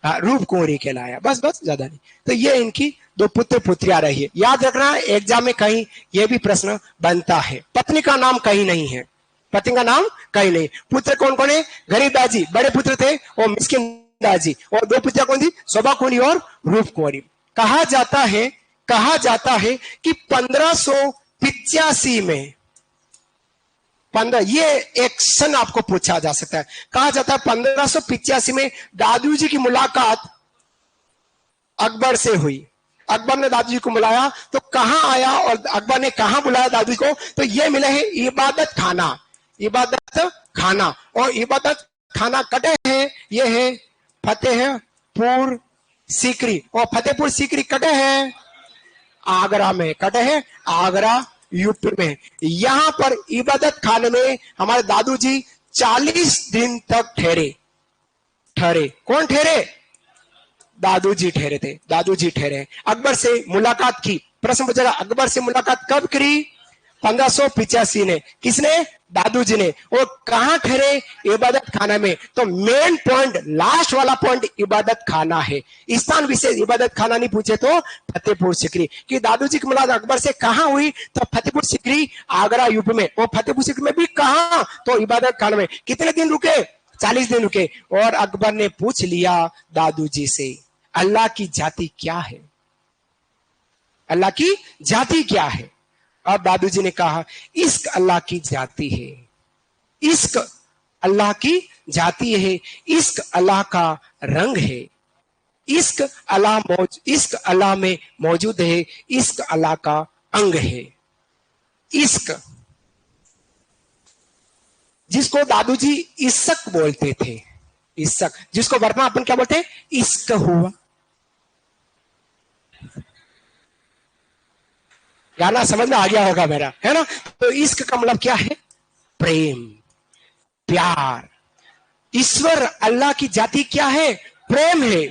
रूप कुंवरी कहलाया। बस बस, ज्यादा नहीं। तो ये इनकी दो पुत्र पुत्रियां रही है। याद रखना एग्जाम में कहीं ये भी प्रश्न बनता है। पत्नी का नाम कहीं नहीं है, पति का नाम कहीं नहीं। पुत्र कौन कौन है? गरीबदास जी बड़े पुत्र थे, और मिस्किन दास जी। और दो पुत्रियां कौन थी? शोभा कुंवरी और रूप कुंवरी। कहा जाता है कि 1585 में 15, ये एक सन आपको पूछा जा सकता है। कहा जाता है 1585 में दादू जी की मुलाकात अकबर से हुई। अकबर ने दादू जी को बुलाया तो कहां आया, और अकबर ने कहां बुलाया दादू को? तो ये मिले है इबादत खाना। इबादत खाना, और इबादत खाना कटे हैं, ये है फतेहपुर सीकरी। और फतेहपुर सीकरी कटे हैं आगरा में, कटे हैं आगरा यूपी में। यहां पर इबादत खाने में हमारे दादू जी 40 दिन तक ठहरे। कौन ठहरे? दादू जी ठहरे थे, दादू जी ठहरे। अकबर से मुलाकात की। प्रश्न पूछेगा अकबर से मुलाकात कब करी? 1585 ने। किसने? दादू जी ने। और कहां ठहरे? इबादत खाना में। तो मेन पॉइंट, लास्ट वाला पॉइंट इबादत खाना है। स्थान विशेष इबादत खाना नहीं पूछे तो फतेहपुर सीकरी। कि दादू जी की मुलाकात अकबर से कहां हुई? तो फतेहपुर सीकरी आगरा यूपी में। और फतेहपुर सीकरी में भी कहां? तो इबादत खाना में। कितने दिन रुके? 40 दिन रुके। और अकबर ने पूछ लिया दादू जी से, अल्लाह की जाति क्या है? अल्लाह की जाति क्या है? अब दादू जी ने कहा, इश्क अल्लाह की जाति है, इश्क अल्लाह की जाति है, इश्क अल्लाह का रंग है, इश्क अल्लाह में मौजूद है, इश्क अल्लाह का अंग है। इश्क, जिसको दादू जी इश्क बोलते थे, इश्क, जिसको वर्तमान अपन क्या बोलते हैं? इश्क हुआ। गाना समझ में आ गया होगा मेरा, है ना? तो इश्क का मतलब क्या है? प्रेम, प्यार। ईश्वर अल्लाह की जाति क्या है? प्रेम है।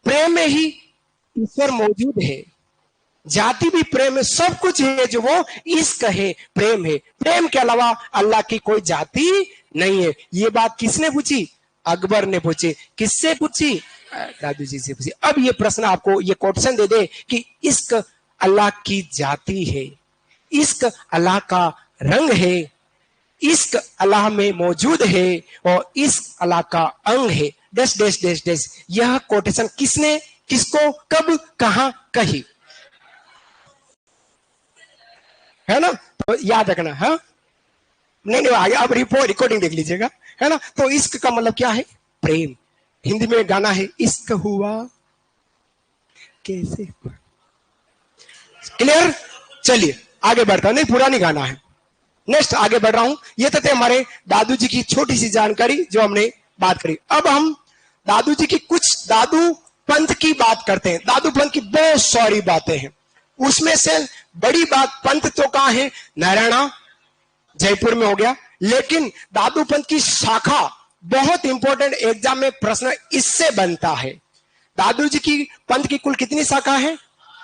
प्रेम में ही ईश्वर मौजूद है, जाति भी प्रेम है, सब कुछ है जो वो इश्क है, प्रेम है। प्रेम के अलावा अल्लाह की कोई जाति नहीं है। ये बात किसने पूछी? अकबर ने पूछी। किससे पूछी? दादू जी से पूछी। अब ये प्रश्न आपको ये क्वेश्चन दे दे कि इश्क अल्लाह की जाति है, इश्क अल्लाह का रंग है, इश्क अल्लाह में मौजूद है, और इश्क अल्लाह का अंग है। Dash dash dash dash. यह कोटेशन किसने, किसको, कब, कहां कही? है ना? तो याद रखना। हाँ, नहीं आगे अब रिकॉर्डिंग देख लीजिएगा, है ना? तो इश्क का मतलब क्या है? प्रेम। हिंदी में गाना है, इश्क हुआ कैसे हुआ। क्लियर? चलिए आगे बढ़ता हूं। नहीं, पुरानी गाना है। नेक्स्ट आगे बढ़ रहा हूं। ये तो थे हमारे दादू जी की छोटी सी जानकारी जो हमने बात करी। अब हम दादू जी की कुछ दादू पंथ की बात करते हैं। दादू पंथ की बहुत सारी बातें हैं, उसमें से बड़ी बात, पंथ तो कहां है? नारायणा जयपुर में हो गया। लेकिन दादू पंथ की शाखा बहुत इंपॉर्टेंट, एग्जाम में प्रश्न इससे बनता है। दादू जी की पंथ की कुल कितनी शाखा है?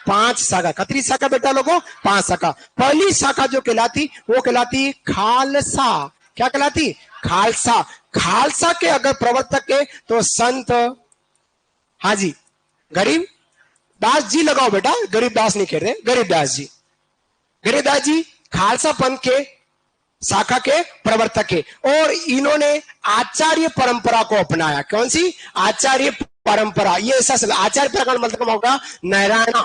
5 शाखा। कितनी शाखा बेटा लोगों? 5 शाखा। पहली शाखा जो कहलाती, वो कहलाती खालसा। क्या कहलाती? खालसा। खालसा के अगर प्रवर्तक है तो संत, हाँ जी, गरीब दास जी लगाओ बेटा, गरीबदास नहीं कह रहे, गरीबदास जी। गरीबदास जी खालसा पंथ के शाखा के प्रवर्तक है, और इन्होंने आचार्य परंपरा को अपनाया। कौन सी? आचार्य परंपरा। ये ऐसा आचार्य परंपरा का मतलब होगा नारायणा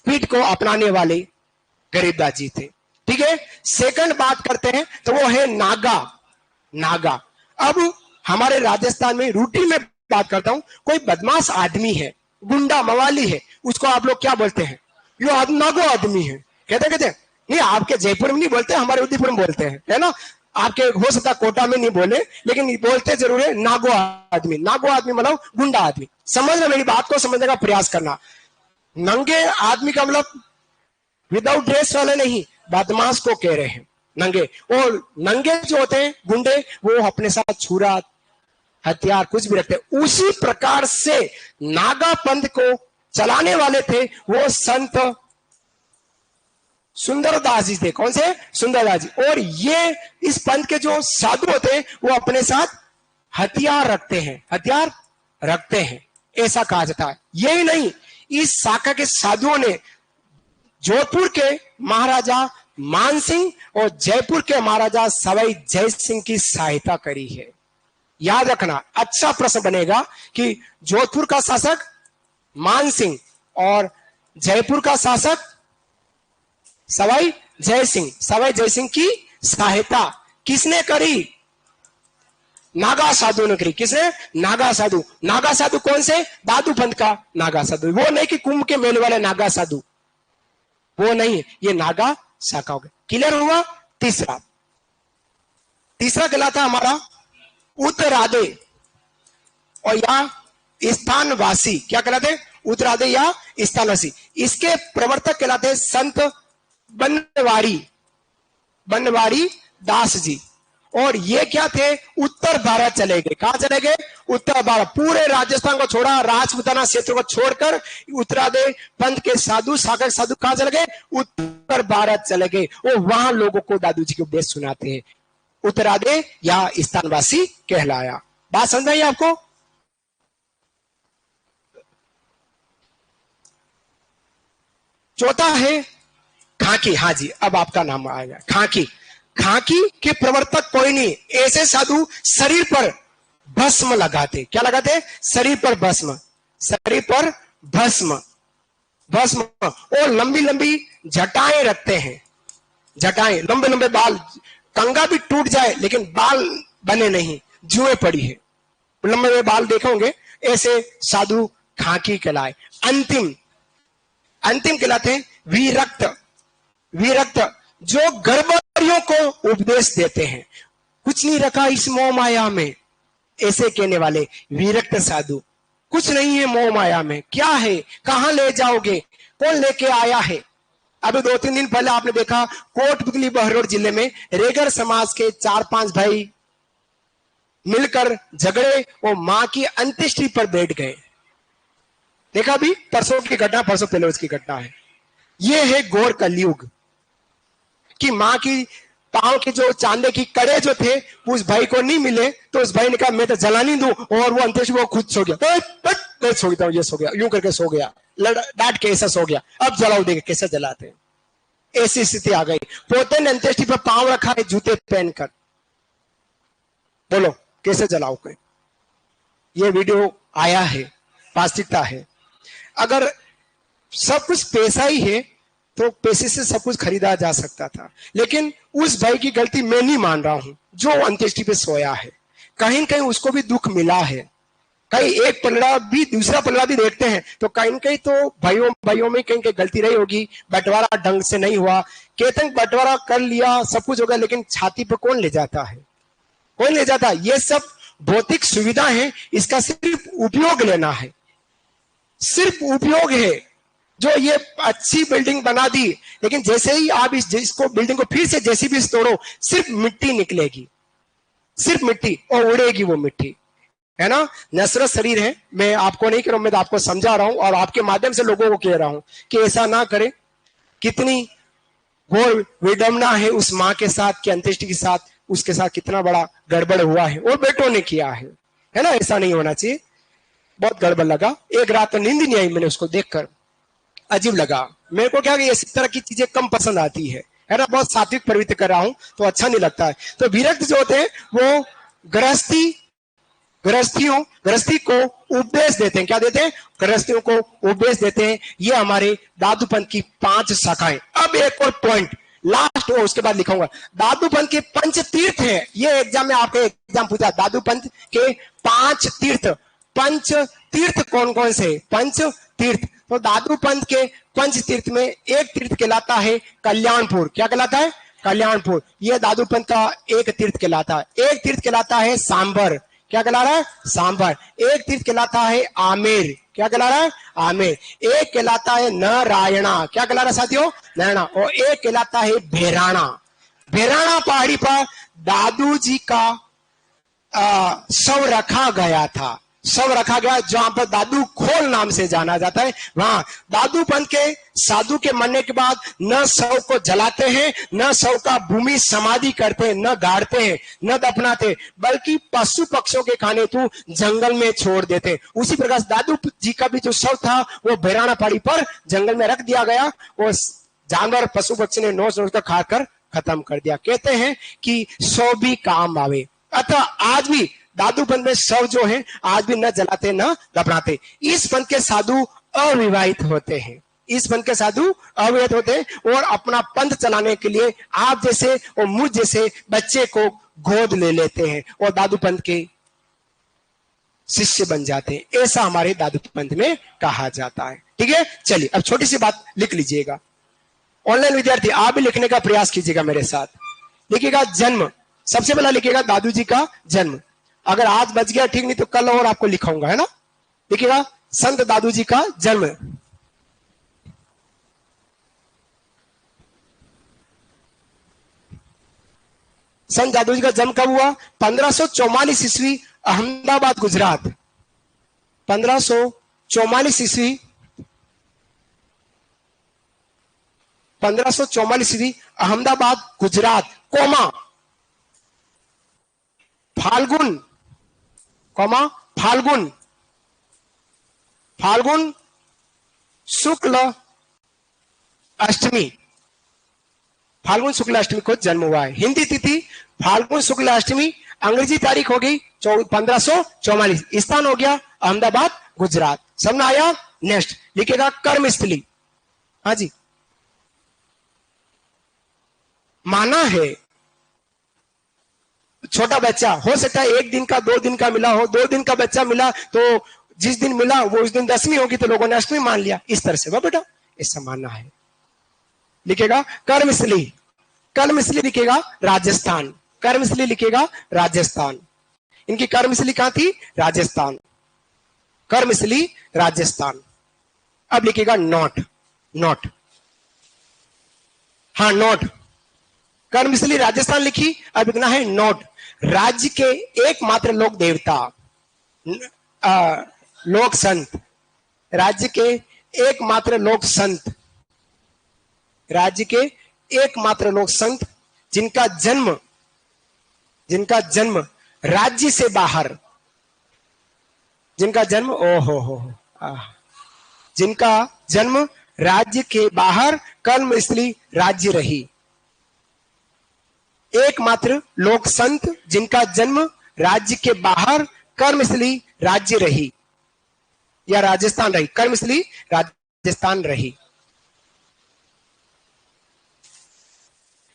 पीठ को अपनाने वाले गरीबदास जी थे। ठीक है। सेकंड बात करते हैं तो वो है नागा। नागा। अब हमारे राजस्थान में रूटीन में बात करता हूं, कोई बदमाश आदमी है, गुंडा मवाली है, उसको आप लोग क्या बोलते हैं? यो नागो आदमी है। कहते नहीं, आपके जयपुर में नहीं बोलते, हमारे उदयपुर में बोलते हैं, है ना? आपके हो सकता कोटा में नहीं बोले, लेकिन बोलते जरूर है नागो आदमी। नागो आदमी मतलब गुंडा आदमी। समझना, मेरी बात को समझने का प्रयास करना। नंगे आदमी का मतलब विदाउट ड्रेस वाले नहीं, बदमाश को कह रहे हैं नंगे। और नंगे जो होते हैं गुंडे, वो अपने साथ छुरा हथियार कुछ भी रखते हैं। उसी प्रकार से नागा पंथ को चलाने वाले थे वो संत सुंदरदास जी थे। कौन से? सुंदरदास जी। और ये इस पंथ के जो साधु होते हैं वो अपने साथ हथियार रखते हैं, हथियार रखते हैं, ऐसा कहा जाता है। यही नहीं, इस शाखा के साधुओं ने जोधपुर के महाराजा मानसिंह और जयपुर के महाराजा सवाई जय सिंह की सहायता करी है। याद रखना, अच्छा प्रश्न बनेगा कि जोधपुर का शासक मानसिंह और जयपुर का शासक सवाई जय सिंह, सवाई जय सिंह की सहायता किसने करी? नागा साधु ने करी। किसने? नागा साधु। नागा साधु कौन से? दादू पंथ का नागा साधु। वो नहीं कि कुंभ के मेले वाले नागा साधु, वो नहीं, ये नागा शाखा हो गया। क्लियर हुआ? तीसरा कहलाता हमारा उत्तरादे और या स्थानवासी। क्या कहलाते? उत्तरादे या स्थानवासी। इसके प्रवर्तक कहलाते संत बनवारी दास जी। और ये क्या थे? उत्तर भारत चले गए। कहां चले गए? उत्तर भारत। पूरे राजस्थान को छोड़ा, राजपूताना क्षेत्र को छोड़कर उत्तरादे पंथ के साधु, शाखा के साधु कहां चले गए? उत्तर भारत चले गए और वहां लोगों को दादू जी के उपदेश सुनाते हैं। उत्तरादे या स्थानवासी कहलाया। बात समझ आई आपको? चौथा है खाकी। हाँ जी, अब आपका नाम आएगा। खाकी। खाकी के प्रवर्तक कोई नहीं, ऐसे साधु शरीर पर भस्म लगाते। क्या लगाते? शरीर पर भस्म, शरीर पर भस्म, भस्म और लंबी लंबी जटाएं रखते हैं। जटाएं, लंबे लंबे बाल, कंगा भी टूट जाए लेकिन बाल बने नहीं, जुए पड़ी है, लंबे लंबे बाल देखे होंगे, ऐसे साधु खाकी कहलाए। अंतिम कहलाते हैं विरक्त। विरक्त जो गर्भवतियों को उपदेश देते हैं, कुछ नहीं रखा इस मोह माया में, ऐसे कहने वाले विरक्त साधु। कुछ नहीं है मोह माया में, क्या है, कहां ले जाओगे, कौन लेके आया है। अभी 2-3 दिन पहले आपने देखा कोटपुतली बहरोड जिले में रेगर समाज के 4-5 भाई मिलकर झगड़े और मां की अंत्येष्टि पर बैठ गए। देखा भी, परसों की घटना, परसों पहले उसकी घटना है। यह है घोर कलयुग कि मां की पांव के जो चांदे की कड़े जो थे उस भाई को नहीं मिले, तो उस भाई ने कहा मैं तो जला नहीं दूं, और वो अंत्येष्टि वो खुद सो गया। मैं सो गया, ये सो गया, यूं करके सो गया, डांट के ऐसा सो गया। अब जलाओ, देखे कैसे जलाते हैं। ऐसी स्थिति आ गई। पोते ने अंत्येष्टि पर पांव रखा है जूते पहनकर, बोलो कैसे जलाओगे। ये वीडियो आया है, वास्तविकता है। अगर सब कुछ पैसा ही है तो पैसे से सब कुछ खरीदा जा सकता था, लेकिन उस भाई की गलती मैं नहीं मान रहा हूं जो अंत्येष्टि पे सोया है। कहीं कहीं उसको भी दुख मिला है, कहीं एक पलड़ा भी दूसरा पलड़ा भी देखते हैं तो कहीं कहीं तो भाइयों में कहीं कहीं गलती रही होगी, बंटवारा ढंग से नहीं हुआ। कहते हैं बंटवारा कर लिया, सब कुछ हो गया, लेकिन छाती पर कौन ले जाता है, कौन ले जाता है। ये सब भौतिक सुविधा है, इसका सिर्फ उपयोग लेना है, सिर्फ उपयोग है। जो ये अच्छी बिल्डिंग बना दी, लेकिन जैसे ही आप इसको बिल्डिंग को फिर से जैसी भी तोड़ो, सिर्फ मिट्टी निकलेगी, सिर्फ मिट्टी, और उड़ेगी वो मिट्टी, है ना। नश्वर शरीर है, मैं आपको नहीं कह रहा हूं, मैं तो आपको समझा रहा हूं और आपके माध्यम से लोगों को कह रहा हूं कि ऐसा ना करें। कितनी घोर विडंबना है उस मां के साथ कि अंत्येष्टि के साथ उसके साथ कितना बड़ा गड़बड़ हुआ है, और बेटों ने किया है ना। ऐसा नहीं होना चाहिए। बहुत गड़बड़ लगा, एक रात तो नींद नहीं आई मैंने उसको देखकर, अजीब लगा मेरे को। क्या इस तरह की चीजें कम पसंद आती है ना। बहुत सात्विक प्रवृत्ति कर रहा हूं तो अच्छा नहीं लगता है। तो विरक्त जो होते हैं वो गृहस्थी को उपदेश देते हैं। क्या देते हैं? गृहस्थियों को उपदेश देते हैं। ये हमारे दादू पंथ की 5 शाखाएं। अब एक और पॉइंट लास्ट हो, उसके बाद लिखूंगा। दादू पंथ के 5 तीर्थ हैं। ये एग्जाम में आपके एग्जाम पूछा, दादू पंथ के 5 तीर्थ। 5 तीर्थ कौन कौन से? 5 तीर्थ। तो दादू पंथ के 5 तीर्थ में एक तीर्थ कहलाता है कल्याणपुर। क्या कहलाता है? कल्याणपुर। यह दादू पंथ का एक तीर्थ कहलाता है। एक तीर्थ कहलाता है सांबर। क्या कहला रहा है? सांबर। एक तीर्थ कहलाता है आमेर। क्या कहला रहा है? आमेर। एक कहलाता है नारायणा। क्या कहला रहा है साथियों? नारायणा। और एक कहलाता है भेराणा। भेराणा पहाड़ी पर दादू जी का शव रखा गया था। शव रखा गया जहां पर दादू खोल नाम से जाना जाता है। वहां दादू पंथ के साधु के मरने के बाद न शव को जलाते हैं, न शव का भूमि समाधि करते हैं, न गाड़ते हैं, न दफनाते, बल्कि पशु पक्षियों के खाने हेतु जंगल में छोड़ देते हैं। उसी प्रकार दादू जी का भी जो शव था वो भैराना पहाड़ी पर जंगल में रख दिया गया। वो जानवर पशु पक्षी ने नोच नोच कर खाकर खत्म कर दिया। कहते हैं कि शव भी काम आवे। अतः आज भी दादू पंथ में शव जो है आज भी न जलाते न दफनाते। इस पंथ के साधु अविवाहित होते हैं, इस पंथ के साधु अविवाहित होते हैं और अपना पंथ चलाने के लिए आप जैसे और मुझ जैसे बच्चे को गोद ले लेते हैं और दादू पंथ के शिष्य बन जाते हैं। ऐसा हमारे दादू पंथ में कहा जाता है। ठीक है, चलिए अब छोटी सी बात लिख लीजिएगा। ऑनलाइन विद्यार्थी आप भी लिखने का प्रयास कीजिएगा मेरे साथ। लिखिएगा जन्म, सबसे पहला लिखिएगा दादू जी का जन्म। अगर आज बच गया ठीक, नहीं तो कल और आपको लिखाऊंगा, है ना। लिखिएगा संत दादू जी का जन्म। संत दादू जी का जन्म कब हुआ? 1544 ईस्वी, अहमदाबाद गुजरात। 1544 ईस्वी, 1544 ईस्वी, अहमदाबाद गुजरात, कोमा फाल्गुन, कोमा फाल्गुन, फाल्गुन शुक्ल अष्टमी, फाल्गुन शुक्ल अष्टमी को जन्म हुआ है। हिंदी तिथि फाल्गुन शुक्ल अष्टमी, अंग्रेजी तारीख हो गई 1544, स्थान हो गया अहमदाबाद गुजरात। समझ आया? नेक्स्ट लिखेगा कर्मस्थली। हाँ जी, माना है छोटा बच्चा हो सकता है 1 दिन का 2 दिन का मिला हो, 2 दिन का बच्चा मिला तो जिस दिन मिला वो उस दिन 10वीं होगी तो लोगों ने 8वीं मान लिया, इस तरह से। वाह बेटा, ऐसा मानना है। लिखेगा कर्मस्थली, कर्मस्थली लिखेगा राजस्थान, कर्मस्थली लिखेगा राजस्थान। इनकी कर्मस्थली कहां थी? राजस्थान, कर्मस्थली राजस्थान। अब लिखेगा नोट, नोट, हाँ नोट, कर्मस्थली राजस्थान लिखी। अब लिखना है नोट, राज्य के एकमात्र लोक देवता, लोक संत, राज्य के एकमात्र लोक संत, राज्य के एकमात्र लोक संत जिनका जन्म, जिनका जन्म राज्य से बाहर, जिनका जन्म जिनका जन्म राज्य के बाहर कर्मस्थली राज्य रही। एकमात्र लोक संत जिनका जन्म राज्य के बाहर कर्मस्थली राज्य रही या राजस्थान रही, कर्मस्थली राजस्थान रही।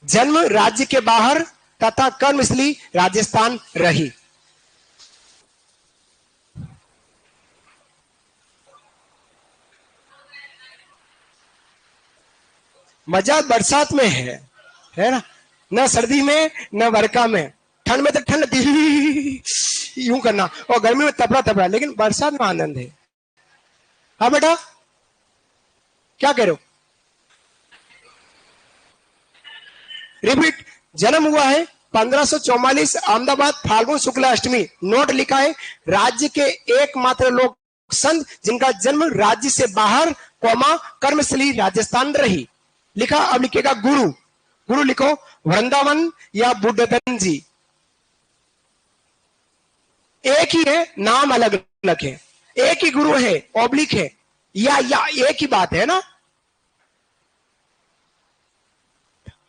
जन्म राज्य के बाहर तथा कर्मस्थली राजस्थान रही। मजा बरसात में है ना, न सर्दी में न वर्षा में। ठंड में तो ठंड लगती यूं करना, और गर्मी में तपड़ा तपड़ा, लेकिन बरसात में आनंद है। हाँ बेटा, क्या कह रहे हो? रिपीट, जन्म हुआ है 1544 अहमदाबाद फाल्गुन शुक्ला अष्टमी। नोट लिखा है राज्य के एकमात्र लोक संत जिनका जन्म राज्य से बाहर कोमा कर्मस्थली राजस्थान रही। लिखा। अब लिखेगा गुरु, गुरु लिखो वृंदावन या बुद्धधन जी, एक ही है, नाम अलग अलग है। एक ही गुरु है, ऑब्लिक है, या एक ही बात है ना।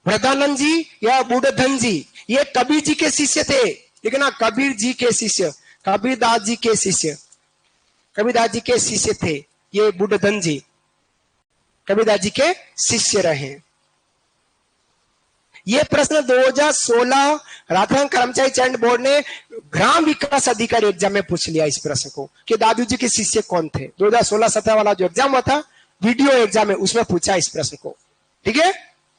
वृंदानंद जी या बुद्धधन जी, ये कबीर जी के शिष्य थे। लिखना कबीर जी के शिष्य, कबीरदास जी के शिष्य, कबीरदास जी के शिष्य थे ये बुद्धधन जी, कबीरदास जी के शिष्य रहे। ये प्रश्न 2016 राजस्थान कर्मचारी चयन बोर्ड ने ग्राम विकास अधिकारी एग्जाम में पूछ लिया इस प्रश्न को कि दादू जी के शिष्य कौन थे। 2016-17 वाला जो एग्जाम हुआ था, वीडियो एग्जाम है, उसमें पूछा इस प्रश्न को। ठीक है,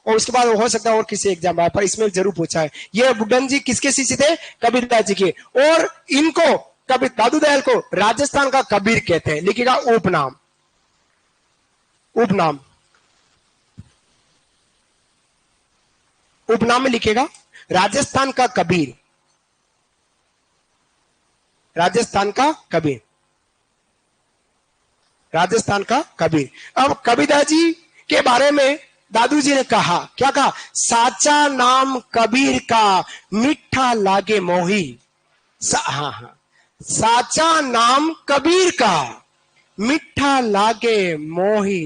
और उसके बाद हो सकता है और किसी एग्जाम आया, पर इसमें जरूर पूछा है। ये बुद्धन जी किसके शिष्य थे? कबीरदास जी के। और इनको कबीर, दादू दयाल को राजस्थान का कबीर कहते हैं। लिखिएगा उपनाम, उपनाम, उपनाम में लिखेगा राजस्थान का कबीर, राजस्थान का कबीर। राजस्थान का कबीर। अब कबीरदास जी के बारे में दादू जी ने कहा, क्या कहा? साचा नाम कबीर का मीठा लागे मोही। हाँ हाँ, साचा नाम कबीर का मीठा लागे मोही।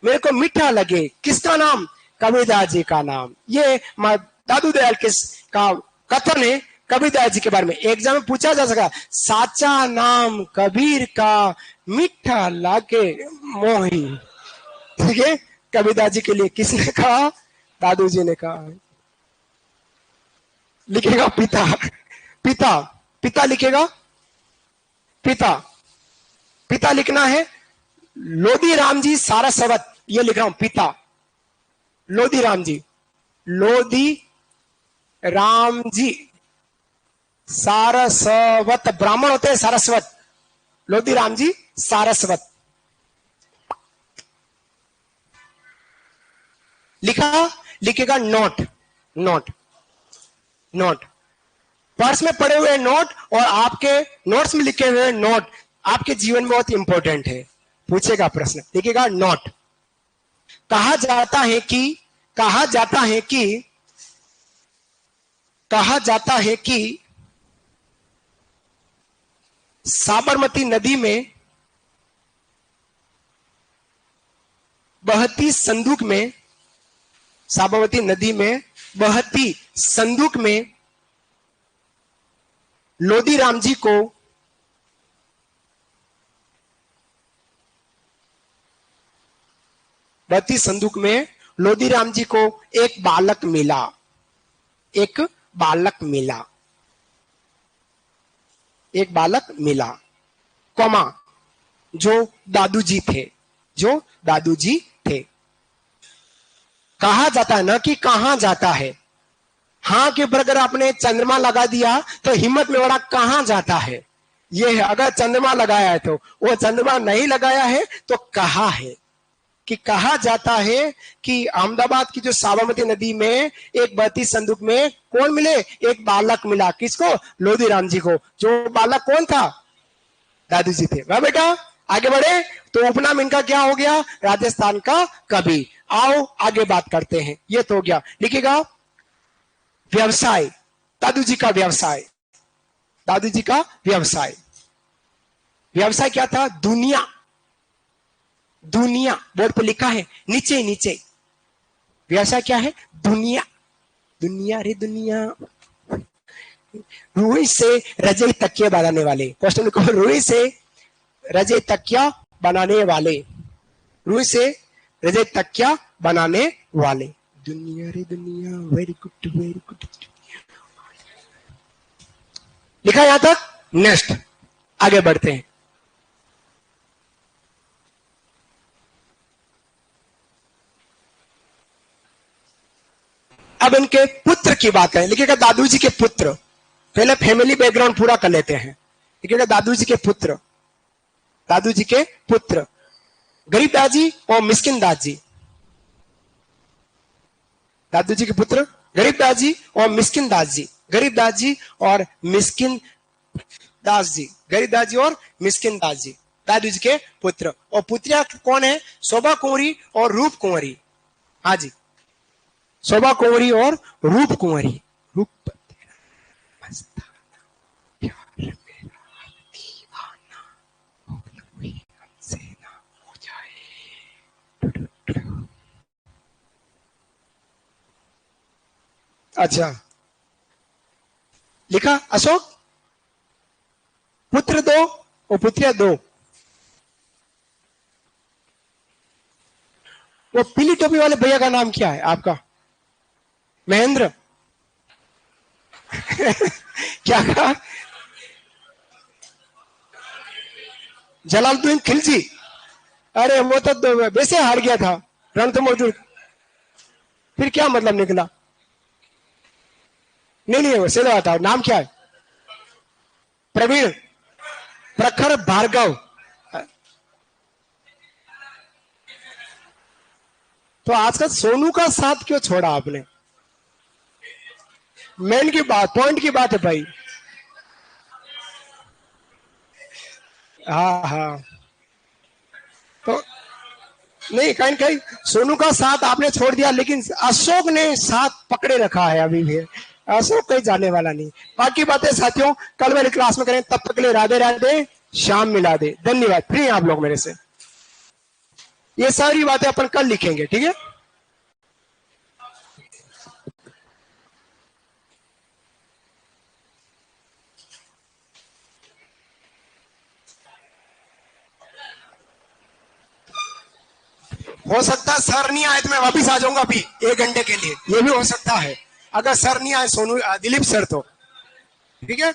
मेरे को मीठा लगे, किसका नाम? कबीरदास जी का नाम। ये दादू दयाल का कथन है कबीरदास जी के बारे में। एग्जाम में पूछा जा सका, साचा नाम कबीर का मीठा लागे मोही। ठीक है, कबीरदास जी के लिए किसने कहा? दादू जी ने कहा। लिखेगा पिता, पिता, पिता लिखेगा, पिता, पिता लिखना है लोधी राम जी सारस्वत, ये लिख रहा हूं पिता लोधी राम जी, लोधी राम जी सारस्वत, ब्राह्मण होते हैं सारस्वत, लोधी राम जी सारस्वत। लिखा, लिखेगा नोट, नोट, नोट, पर्स में पड़े हुए नोट और आपके नोट्स में लिखे हुए नोट आपके जीवन में बहुत इंपॉर्टेंट है। पूछेगा प्रश्न, लिखेगा नोट। कहा जाता है कि, कहा जाता है कि, कहा जाता है कि साबरमती नदी में बहती संदूक में, साबरमती नदी में बहती संदूक में लोधी राम जी को बहती संदूक में लोधी राम जी को एक बालक मिला, एक बालक मिला, एक बालक मिला, कौमा, जो दादू जी थे, जो दादू जी थे। कहा जाता है ना कि कहा जाता है। हाँ के ऊपर अगर आपने चंद्रमा लगा दिया तो हिम्मत में बड़ा कहां जाता है, ये है। अगर चंद्रमा लगाया है तो, वो चंद्रमा नहीं लगाया है तो कहा है कि कहा जाता है कि अहमदाबाद की जो साबरमती नदी में एक बहती संदूक में कौन मिले? एक बालक मिला। किसको? लोधी राम जी को। जो बालक कौन था? दादू जी थे। वाह बेटा, आगे बढ़े। तो उपनाम इनका क्या हो गया? राजस्थान का कबीर। आओ आगे बात करते हैं। ये तो हो गया। लिखिएगा व्यवसाय, दादू जी का व्यवसाय, दादू जी का व्यवसाय। व्यवसाय क्या था? दुनिया, दुनिया, बोर्ड पे लिखा है नीचे, नीचे। व्यवसाय क्या है? दुनिया, दुनिया रे दुनिया। रुई से रजई तकिया बनाने वाले, क्वेश्चन लिखो, रुई से रजई तकिया बनाने वाले, रुई से रजई तकिया बनाने वाले। दुनिया रे दुनिया, वेरी गुड, वेरी गुड। लिखा यहां तक। नेक्स्ट आगे बढ़ते हैं। अब इनके पुत्र की बात करें। लिखिएगा दादू जी के पुत्र। पहले फैमिली बैकग्राउंड पूरा कर लेते हैं। लिखिएगा दादू जी के पुत्र, दादू जी के पुत्र गरीबदास जी और मिस्किन दास जी। दादू जी के पुत्र गरीबदास जी और मिस्किन दास जी, गरीबदास जी और मिस्किन दास जी, गरीबदास जी और मिस्किन दास जी, दादू जी के पुत्र। और पुत्रिया कौन है? शोभा कुंवरी और रूप कुंवरी। हाँ जी, शोभा कुंवरी और रूप कुंवरी। रूप अच्छा, लिखा अशोक, पुत्र दो और पुत्रिया दो। वो पीली टोपी वाले भैया का नाम क्या है आपका? महेंद्र। क्या कहा? जलालुद्दीन खिलजी। अरे वो तो वैसे हार गया था, रन तो मौजूद। फिर क्या मतलब निकला? नहीं नहीं, वो सीधा बताओ, नाम क्या है? प्रवीण, प्रखर, भार्गव। तो आजकल सोनू का साथ क्यों छोड़ा आपने? मेन की बात, पॉइंट की बात है भाई। हाँ हाँ, नहीं, कहीं कहीं सोनू का साथ आपने छोड़ दिया, लेकिन अशोक ने साथ पकड़े रखा है अभी भी। अशोक कहीं जाने वाला नहीं। बाकी बातें साथियों कल वाली क्लास में करें, तब तक के लिए राधे राधे, शाम मिला दे। धन्यवाद। फ्री हैं आप लोग मेरे से? ये सारी बातें अपन कल लिखेंगे, ठीक है? हो सकता है सर नहीं आए तो मैं वापिस आ जाऊंगा अभी 1 घंटे के लिए, ये भी हो सकता है। अगर सर नहीं आए, सोनू दिलीप सर, तो ठीक है।